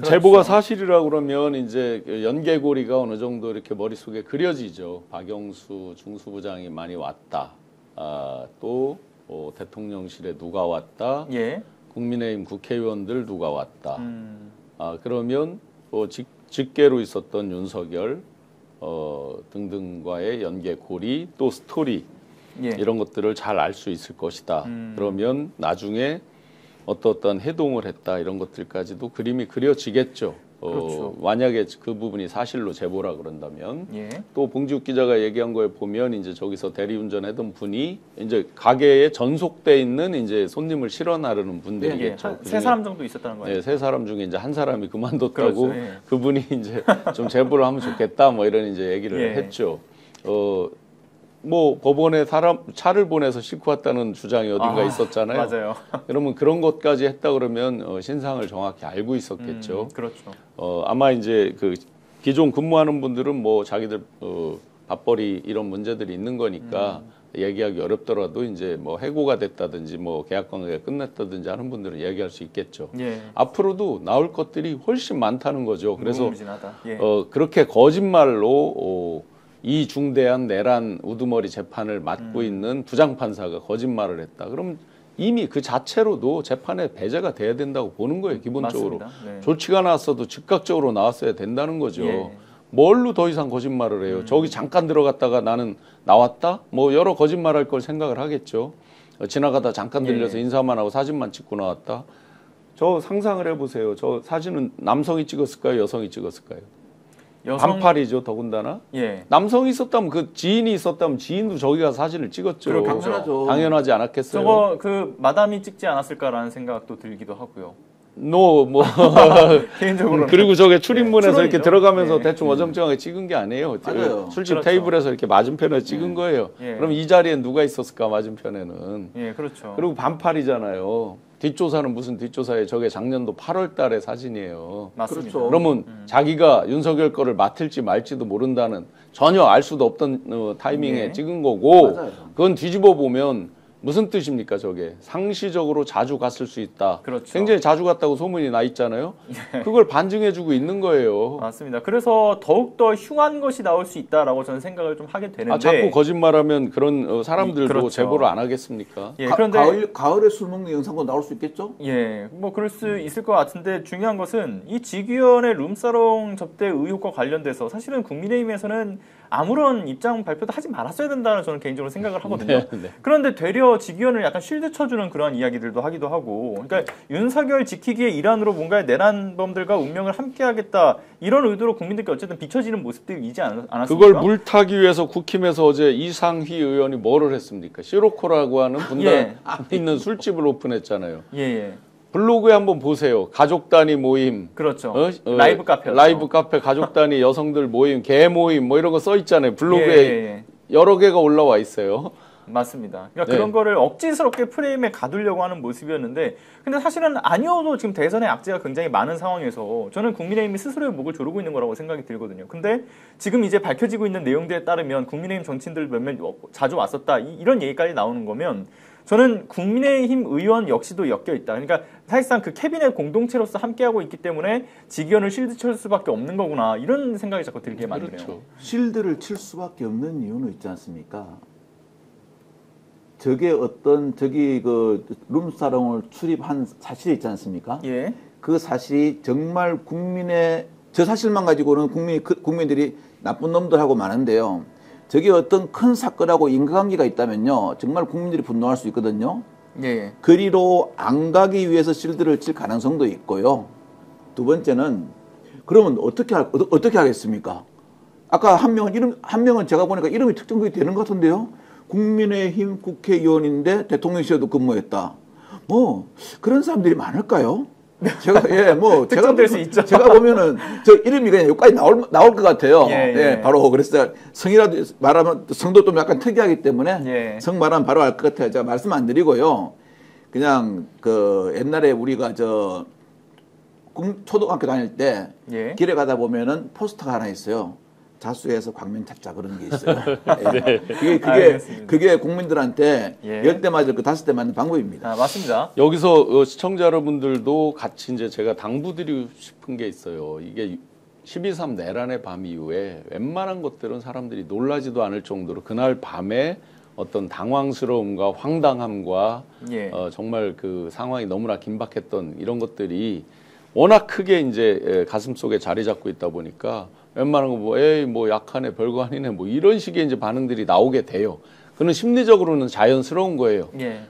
제보가 사실이라고 그러면 이제 연계고리가 어느 정도 이렇게 머릿속에 그려지죠. 박영수 중수부장이 많이 왔다. 또 대통령실에 누가 왔다. 예. 국민의힘 국회의원들 누가 왔다. 그러면 직계로 있었던 윤석열 등등과의 연계고리 또 스토리 예. 이런 것들을 잘 알 수 있을 것이다. 그러면 나중에 어떤 해동을 했다 이런 것들까지도 그림이 그려지겠죠. 그렇죠. 만약에 그 부분이 사실로 제보라 그런다면 예. 또 봉지욱 기자가 얘기한 거에 보면 이제 저기서 대리운전하던 분이 이제 가게에 전속돼 있는 이제 손님을 실어 나르는 분들이겠죠. 한 세 사람 정도 있었다는 거예요. 네, 세 사람 중에 이제 한 사람이 그만뒀다고 그렇죠. 예. 그분이 이제 좀 제보를 하면 좋겠다 뭐 이런 이제 얘기를 예. 했죠. 뭐 법원에 차를 보내서 싣고 왔다는 주장이 어딘가 있었잖아요. 맞아요. 그러면 그런 것까지 했다 그러면 신상을 정확히 알고 있었겠죠. 그렇죠. 아마 이제 그 기존 근무하는 분들은 뭐 자기들 밥벌이 이런 문제들이 있는 거니까 얘기하기 어렵더라도 이제 뭐 해고가 됐다든지 뭐 계약 관계가 끝났다든지 하는 분들은 얘기할 수 있겠죠. 예. 앞으로도 나올 것들이 훨씬 많다는 거죠. 그래서 무궁무진하다. 예. 그렇게 거짓말로 이 중대한 내란 우두머리 재판을 맡고 있는 부장판사가 거짓말을 했다. 그럼 이미 그 자체로도 재판에 배제가 돼야 된다고 보는 거예요. 기본적으로. 맞습니다. 네. 조치가 나왔어도 즉각적으로 나왔어야 된다는 거죠. 예. 뭘로 더 이상 거짓말을 해요. 저기 잠깐 들어갔다가 나는 나왔다? 뭐 여러 거짓말할 걸 생각을 하겠죠. 지나가다 잠깐 들려서 인사만 하고 사진만 찍고 나왔다. 저 상상을 해보세요. 저 사진은 남성이 찍었을까요? 여성이 찍었을까요? 반팔이죠, 더군다나. 예. 남성이 있었다면 그 지인이 있었다면 지인도 저기가 사진을 찍었죠. 그렇겠죠. 당연하죠. 당연하지 않았겠어요. 저거 그 마담이 찍지 않았을까라는 생각도 들기도 하고요. 뭐 개인적으로 그리고 저게 출입문에서 이렇게 출연이죠. 들어가면서 예. 대충 어정쩡하게 찍은 게 아니에요. 맞아요. 술집 그렇죠. 테이블에서 이렇게 맞은편에 찍은 거예요. 예. 그럼 이 자리엔 누가 있었을까 맞은편에는. 예, 그렇죠. 그리고 반팔이잖아요. 뒷조사는 무슨 뒷조사에 저게 작년도 8월 달의 사진이에요. 맞습니다. 그렇죠. 그러면 자기가 윤석열 거를 맡을지 말지도 모른다는 전혀 알 수도 없던 타이밍에 예. 찍은 거고 맞아요. 그건 뒤집어 보면 무슨 뜻입니까 저게 상시적으로 자주 갔을 수 있다. 그렇죠. 굉장히 자주 갔다고 소문이 나 있잖아요. 그걸 반증해주고 있는 거예요. 맞습니다. 그래서 더욱더 흉한 것이 나올 수 있다라고 저는 생각을 좀 하게 되는데. 자꾸 거짓말하면 그런 사람들도 그렇죠. 제보를 안 하겠습니까? 예, 그런데 가을에 술 먹는 영상도 나올 수 있겠죠? 예, 뭐 그럴 수 있을 것 같은데 중요한 것은 이 지기현의 룸사롱 접대 의혹과 관련돼서 사실은 국민의힘에서는 아무런 입장 발표도 하지 말았어야 된다는 저는 개인적으로 생각을 하거든요. 네. 그런데 되려 지기현을 약간 쉴드 쳐주는 그런 이야기들도 하기도 하고, 그러니까 윤석열 지키기의 일환으로 뭔가 내란범들과 운명을 함께하겠다 이런 의도로 국민들께 어쨌든 비춰지는 모습들이지 않았습니까? 그걸 물타기 위해서 국힘에서 어제 이상희 의원이 뭐를 했습니까? 시로코라고 하는 분당 예. 있는 술집을 오픈했잖아요. 예. 블로그에 한번 보세요. 가족 단위 모임. 그렇죠. 라이브 카페. 라이브 카페, 가족 단위 여성들 모임, 개 모임 뭐 이런 거 써 있잖아요. 블로그에 예. 여러 개가 올라와 있어요. 맞습니다. 그러니까 네. 그런 거를 억지스럽게 프레임에 가두려고 하는 모습이었는데, 근데 사실은 아니어도 지금 대선의 악재가 굉장히 많은 상황에서 저는 국민의힘이 스스로의 목을 조르고 있는 거라고 생각이 들거든요. 근데 지금 이제 밝혀지고 있는 내용들에 따르면 국민의힘 정치인들 몇몇 자주 왔었다 이런 얘기까지 나오는 거면 저는 국민의힘 의원 역시도 엮여 있다. 그러니까 사실상 그 캐비넷 공동체로서 함께하고 있기 때문에 지기현을 실드 칠 수밖에 없는 거구나 이런 생각이 자꾸 들게 만드네요. 그렇죠. 실드를 칠 수밖에 없는 이유는 있지 않습니까? 저게 어떤 그 룸사롱을 출입한 사실이 있지 않습니까? 예. 그 사실이 정말 저 사실만 가지고는 국민들이 나쁜 놈들하고 많은데요. 저게 어떤 큰 사건하고 인과관계가 있다면요. 정말 국민들이 분노할 수 있거든요. 예. 그리로 안 가기 위해서 실드를 칠 가능성도 있고요. 두 번째는 그러면 어떻게 하겠습니까? 아까 한 명은 제가 보니까 이름이 특정이 되는 것 같은데요. 국민의힘 국회의원인데 대통령실에도 근무했다. 뭐 그런 사람들이 많을까요? 제가 특정될 수 있죠. 제가 보면은 저 이름이 그냥 여기까지 나올 것 같아요. 예. 바로 그래서 성이라도 말하면 성도 좀 약간 특이하기 때문에 성 말하면 바로 알 것 같아요. 제가 말씀 안 드리고요. 그냥 그 옛날에 우리가 저 초등학교 다닐 때 길에 가다 보면은 포스터가 하나 있어요. 자수해서 광명 찾자 그런 게 있어요. 그게 국민들한테 10대 맞을 그 5대 맞는 방법입니다. 맞습니다. 여기서 시청자 여러분들도 같이 이제 제가 당부드리고 싶은 게 있어요. 이게 12.3 내란의 밤 이후에 웬만한 것들은 사람들이 놀라지도 않을 정도로 그날 밤에 어떤 당황스러움과 황당함과 정말 그 상황이 너무나 긴박했던 이런 것들이 워낙 크게 이제 가슴 속에 자리 잡고 있다 보니까 웬만한 거 뭐 약하네 별거 아니네 뭐 이런 식의 이제 반응들이 나오게 돼요. 그는 심리적으로는 자연스러운 거예요.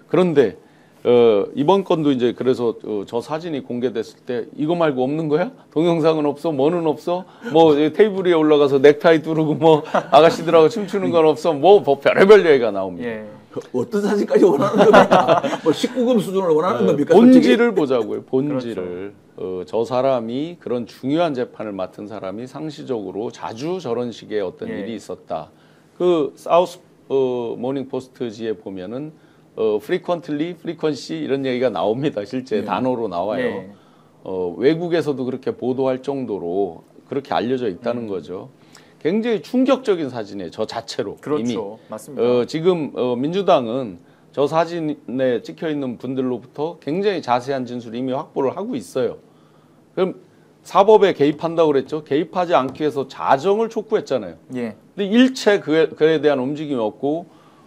그런데 이번 건도 이제 그래서 저 사진이 공개됐을 때 이거 말고 없는 거야? 동영상은 없어? 뭐는 없어? 뭐 테이블 위에 올라가서 넥타이 두르고 뭐 아가씨들하고 춤추는 건 없어? 뭐 별의별 얘기가 나옵니다. 어떤 사진까지 원하는 겁니까? 뭐 19금 수준을 원하는 겁니까? 본질을 보자고요. 본질을. 저 사람이 그런 중요한 재판을 맡은 사람이 상시적으로 자주 저런 식의 어떤 일이 있었다. 그 사우스 모닝 포스트지에 보면은 frequency 이런 얘기가 나옵니다. 실제 단어로 나와요. 외국에서도 그렇게 보도할 정도로 그렇게 알려져 있다는 거죠. 굉장히 충격적인 사진이에요. 저 자체로. 이미. 맞습니다. 지금 민주당은 저 사진에 찍혀 있는 분들로부터 굉장히 자세한 진술을 이미 확보를 하고 있어요. 그럼 사법에 개입한다고 그랬죠. 개입하지 않기 위해서 자정을 촉구했잖아요. 근데 일체 그에 대한 움직임이 없고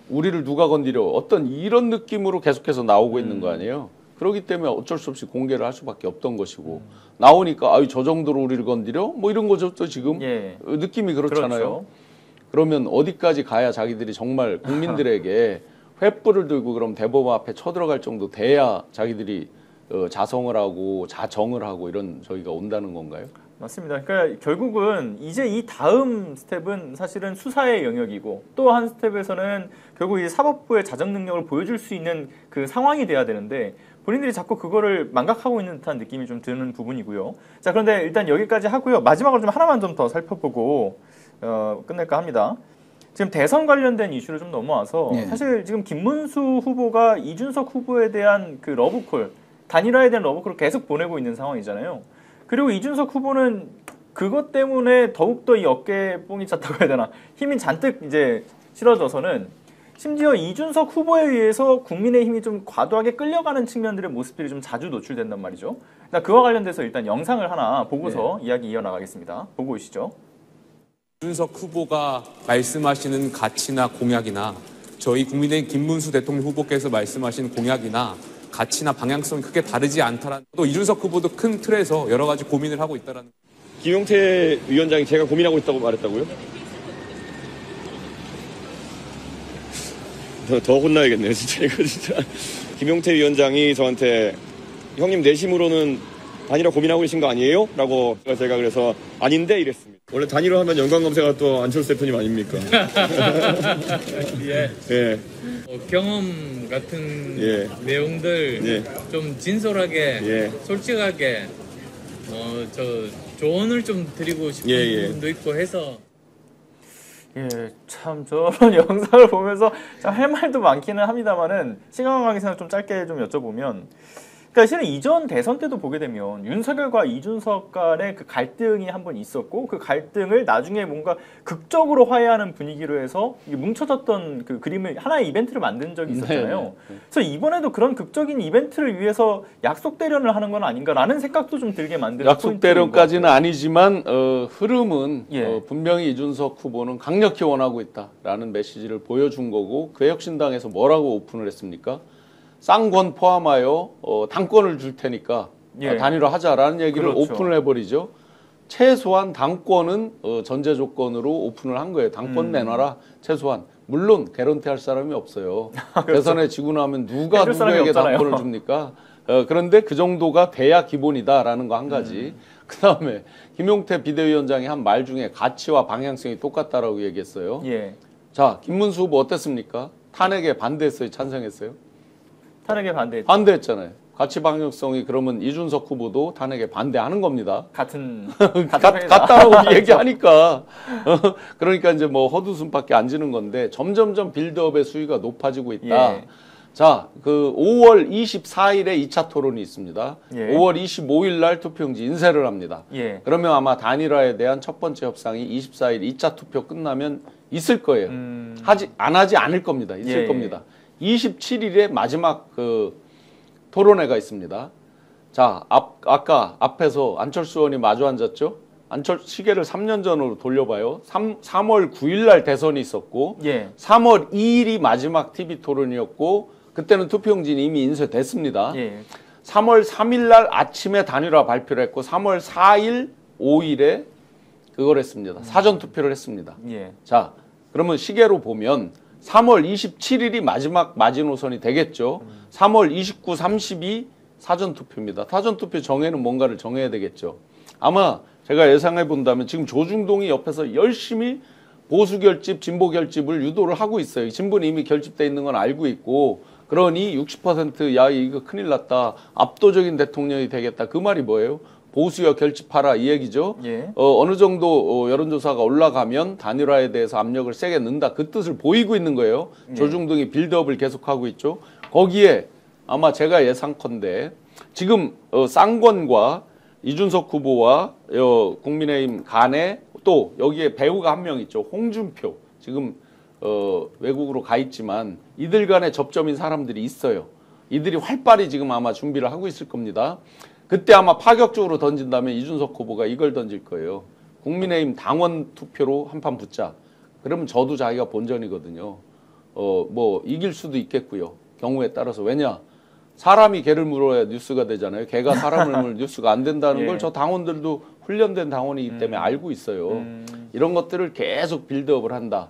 우리를 누가 건드려 어떤 이런 느낌으로 계속해서 나오고 있는 거 아니에요. 그렇기 때문에 어쩔 수 없이 공개를 할 수밖에 없던 것이고 나오니까 저 정도로 우리를 건드려? 뭐 이런 거죠. 또 지금 느낌이 그렇잖아요. 그러면 어디까지 가야 자기들이 정말 국민들에게 횃불을 들고 그럼 대법원 앞에 쳐들어갈 정도 돼야 자기들이 자성을 하고 자정을 하고 이런 저희가 온다는 건가요? 맞습니다. 그러니까 결국은 이제 이 다음 스텝은 사실은 수사의 영역이고 또 한 스텝에서는 결국 이 사법부의 자정 능력을 보여줄 수 있는 그 상황이 돼야 되는데 본인들이 자꾸 그거를 망각하고 있는 듯한 느낌이 좀 드는 부분이고요. 자, 그런데 일단 여기까지 하고요. 마지막으로 좀 하나만 좀 더 살펴보고 끝낼까 합니다. 지금 대선 관련된 이슈를 좀 넘어와서 사실 지금 김문수 후보가 이준석 후보에 대한 그 러브콜, 단일화에 대한 러브콜을 계속 보내고 있는 상황이잖아요. 그리고 이준석 후보는 그것 때문에 더욱더 이 어깨에 뽕이 찼다고 해야 되나 힘이 잔뜩 이제 실어져서는 심지어 이준석 후보에 의해서 국민의힘이 좀 과도하게 끌려가는 측면들의 모습들이 좀 자주 노출된단 말이죠. 그와 관련돼서 일단 영상을 하나 보고서 이야기 이어나가겠습니다. 보고 오시죠. 이준석 후보가 말씀하시는 가치나 공약이나 저희 국민의힘 김문수 대통령 후보께서 말씀하신 공약이나 가치나 방향성이 크게 다르지 않다라는 또 이준석 후보도 큰 틀에서 여러 가지 고민을 하고 있다라는. 김용태 위원장이 제가 고민하고 있다고 말했다고요? 더 혼나야겠네요, 진짜 이거 진짜. 김용태 위원장이 저한테 형님 내심으로는 단일화 고민하고 계신 거 아니에요? 라고 제가 그래서 아닌데 이랬습니다. 원래 단일화 하면 연관검색가 또 안철수 대표님 아닙니까? 경험 같은 내용들 좀 진솔하게 솔직하게 저 조언을 좀 드리고 싶은 부분도 있고 해서 참 저런 영상을 보면서 참 할 말도 많기는 합니다만은 시간 관계상 좀 짧게 좀 여쭤보면 그러니까 실은 이전 대선 때도 보게 되면 윤석열과 이준석 간의 그 갈등이 한번 있었고 그 갈등을 나중에 뭔가 극적으로 화해하는 분위기로 해서 뭉쳐졌던 그 그림을 하나의 이벤트를 만든 적이 있었잖아요. 그래서 이번에도 그런 극적인 이벤트를 위해서 약속 대련을 하는 건 아닌가라는 생각도 좀 들게 만드는 약속 대련까지는 아니지만 흐름은 분명히 이준석 후보는 강력히 원하고 있다라는 메시지를 보여준 거고 궤역신당에서 뭐라고 오픈을 했습니까? 쌍권 포함하여 당권을 줄 테니까 단일화하자라는 얘기를 오픈을 해버리죠. 최소한 당권은 전제 조건으로 오픈을 한 거예요. 당권 내놔라 최소한. 물론 개런티할 사람이 없어요. 대선에 지고 나면 누가 누구에게 당권을 줍니까? 그런데 그 정도가 돼야 기본이다라는 거 한 가지. 그다음에 김용태 비대위원장이 한 말 중에 가치와 방향성이 똑같다라고 얘기했어요. 예. 자, 김문수 후보 어땠습니까? 탄핵에 반대했어요? 찬성했어요? 탄핵에 반대했죠. 반대했잖아요. 가치 방향성이 그러면 이준석 후보도 탄핵에 반대하는 겁니다. 같은 같다라고 얘기하니까 그러니까 이제 뭐 헛웃음밖에 안 지는 건데 점점점 빌드업의 수위가 높아지고 있다. 예. 자, 그 5월 24일에 2차 토론이 있습니다. 예. 5월 25일 날 투표용지 인쇄를 합니다. 예. 그러면 아마 단일화에 대한 첫 번째 협상이 24일 2차 투표 끝나면 있을 거예요. 안 하지 않을 겁니다. 있을 예. 겁니다. 27일에 마지막 그 토론회가 있습니다. 자, 아까 앞에서 안철수 의원이 마주 앉았죠? 시계를 3년 전으로 돌려봐요. 3월 9일 날 대선이 있었고, 예. 3월 2일이 마지막 TV 토론이었고, 그때는 투표용지는 이미 인쇄됐습니다. 예. 3월 3일 날 아침에 단일화 발표를 했고, 3월 4일, 5일에 그걸 했습니다. 사전 투표를 했습니다. 예. 자, 그러면 시계로 보면 3월 27일이 마지막 마지노선이 되겠죠. 3월 29, 30이 사전투표입니다. 사전투표 정회는 뭔가를 정해야 되겠죠. 아마 제가 예상해 본다면 지금 조중동이 옆에서 열심히 보수 결집, 진보 결집을 유도를 하고 있어요. 진보는 이미 결집돼 있는 건 알고 있고, 그러니 60% 야, 이거 큰일 났다. 압도적인 대통령이 되겠다. 그 말이 뭐예요? 보수여 결집하라 이 얘기죠. 예. 어느 정도 여론조사가 올라가면 단일화에 대해서 압력을 세게 넣는다. 그 뜻을 보이고 있는 거예요. 예. 조중동이 빌드업을 계속하고 있죠. 거기에 아마 제가 예상컨대 지금 쌍권과 이준석 후보와 국민의힘 간에 또 여기에 배우가 한 명 있죠. 홍준표. 지금 외국으로 가 있지만 이들 간에 접점인 사람들이 있어요. 이들이 활발히 지금 아마 준비를 하고 있을 겁니다. 그때 아마 파격적으로 던진다면 이준석 후보가 이걸 던질 거예요. 국민의힘 당원 투표로 한판 붙자. 그러면 저도 자기가 본전이거든요. 뭐 이길 수도 있겠고요. 경우에 따라서. 왜냐? 사람이 개를 물어야 뉴스가 되잖아요. 개가 사람을 물면 뉴스가 안 된다는 예. 걸 저 당원들도 훈련된 당원이기 때문에 알고 있어요. 이런 것들을 계속 빌드업을 한다.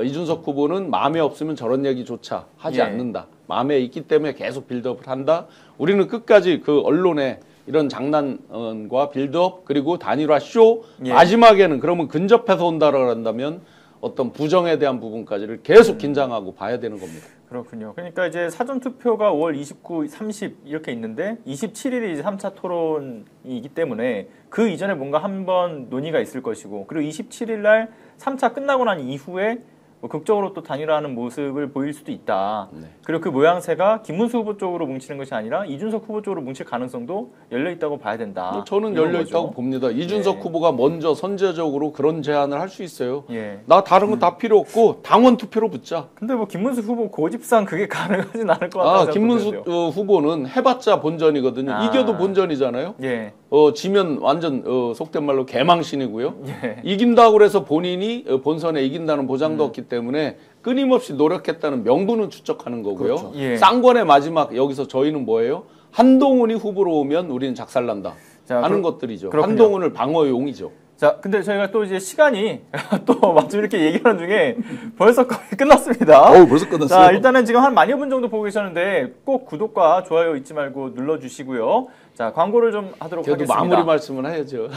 이준석 후보는 마음에 없으면 저런 얘기조차 하지 예. 않는다. 마음에 있기 때문에 계속 빌드업을 한다. 우리는 끝까지 그 언론의 이런 장난과 빌드업 그리고 단일화 쇼 예. 마지막에는 그러면 근접해서 온다라고 한다면 어떤 부정에 대한 부분까지를 계속 긴장하고 봐야 되는 겁니다. 그렇군요. 그러니까 이제 사전 투표가 5월 29, 30 이렇게 있는데 27일이 이제 3차 토론이기 때문에 그 이전에 뭔가 한번 논의가 있을 것이고, 그리고 27일 날 3차 끝나고 난 이후에 뭐 극적으로 또 단일화하는 모습을 보일 수도 있다. 네. 그리고 그 모양새가 김문수 후보 쪽으로 뭉치는 것이 아니라 이준석 후보 쪽으로 뭉칠 가능성도 열려 있다고 봐야 된다. 저는 열려 있다고 봅니다. 이준석 예. 후보가 먼저 선제적으로 그런 제안을 할 수 있어요. 예. 나 다른 거 다 필요 없고 당원 투표로 붙자. 근데 뭐 김문수 후보 고집상 그게 가능하진 않을 것 같아요. 김문수 후보는 해봤자 본전이거든요. 이겨도 본전이잖아요. 예. 지면 완전 속된 말로 개망신이고요. 예. 이긴다고 해서 본인이 본선에 이긴다는 보장도 없기 때문에 끊임없이 노력했다는 명분은 추적하는 거고요. 그렇죠. 예. 쌍권의 마지막 여기서 저희는 뭐예요? 한동훈이 후보로 오면 우리는 작살난다 하는 것들이죠. 그렇군요. 한동훈을 방어용이죠. 자, 근데 저희가 또 이제 시간이 또 마침 이렇게 얘기하는 중에 벌써 거의 끝났습니다. 벌써 끝났어요. 자, 일단은 지금 한 만여 분 정도 보고 계셨는데 꼭 구독과 좋아요 잊지 말고 눌러주시고요. 자, 광고를 좀 하도록 그래도 하겠습니다. 마무리 말씀은 해야죠.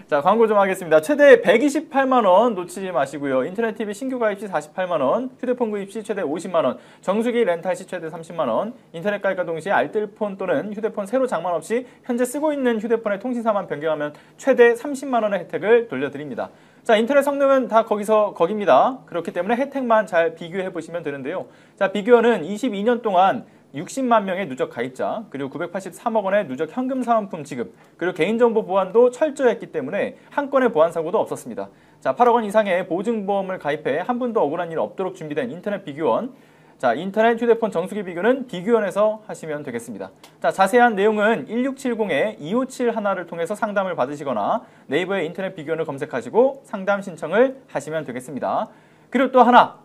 자, 광고 좀 하겠습니다. 최대 128만 원 놓치지 마시고요. 인터넷 TV 신규 가입 시 48만 원, 휴대폰 구입 시 최대 50만 원, 정수기 렌탈 시 최대 30만 원, 인터넷 가입과 동시에 알뜰폰 또는 휴대폰 새로 장만 없이 현재 쓰고 있는 휴대폰의 통신사만 변경하면 최대 30만 원의 혜택을 돌려드립니다. 자, 인터넷 성능은 다 거기입니다. 그렇기 때문에 혜택만 잘 비교해 보시면 되는데요. 자, 비교는 22년 동안 60만 명의 누적 가입자, 그리고 983억 원의 누적 현금 사은품 지급, 그리고 개인정보 보안도 철저했기 때문에 한 건의 보안 사고도 없었습니다. 자, 8억 원 이상의 보증보험을 가입해 한 분도 억울한 일 없도록 준비된 인터넷 비교원. 자, 인터넷 휴대폰 정수기 비교는 비교원에서 하시면 되겠습니다. 자, 자세한 내용은 1670-2571를 통해서 상담을 받으시거나 네이버에 인터넷 비교원을 검색하시고 상담 신청을 하시면 되겠습니다. 그리고 또 하나,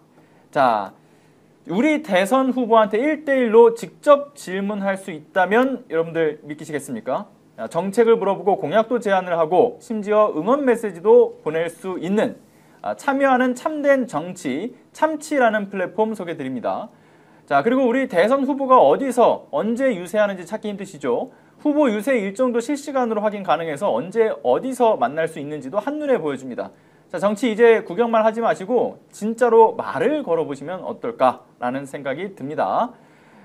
자, 우리 대선 후보한테 1대1로 직접 질문할 수 있다면 여러분들 믿기시겠습니까? 정책을 물어보고 공약도 제안을 하고 심지어 응원 메시지도 보낼 수 있는 참여하는 참된 정치, 참치라는 플랫폼 소개드립니다. 자, 그리고 우리 대선 후보가 어디서 언제 유세하는지 찾기 힘드시죠? 후보 유세 일정도 실시간으로 확인 가능해서 언제 어디서 만날 수 있는지도 한눈에 보여줍니다. 자, 정치 이제 구경만 하지 마시고 진짜로 말을 걸어보시면 어떨까라는 생각이 듭니다.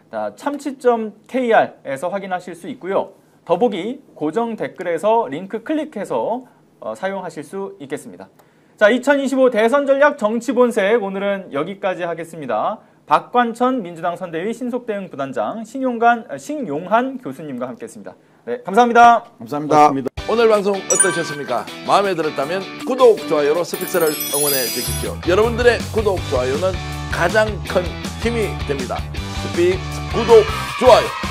자, 참치.kr에서 확인하실 수 있고요. 더보기 고정 댓글에서 링크 클릭해서 사용하실 수 있겠습니다. 자, 2025 대선 전략 정치 본색 오늘은 여기까지 하겠습니다. 박관천 민주당 선대위 신속대응 부단장 신용한 교수님과 함께했습니다. 네, 감사합니다. 감사합니다. 오늘 방송 어떠셨습니까? 마음에 들었다면 구독, 좋아요로 스픽스를 응원해 주십시오. 여러분들의 구독, 좋아요는 가장 큰 힘이 됩니다. 스픽스 구독, 좋아요.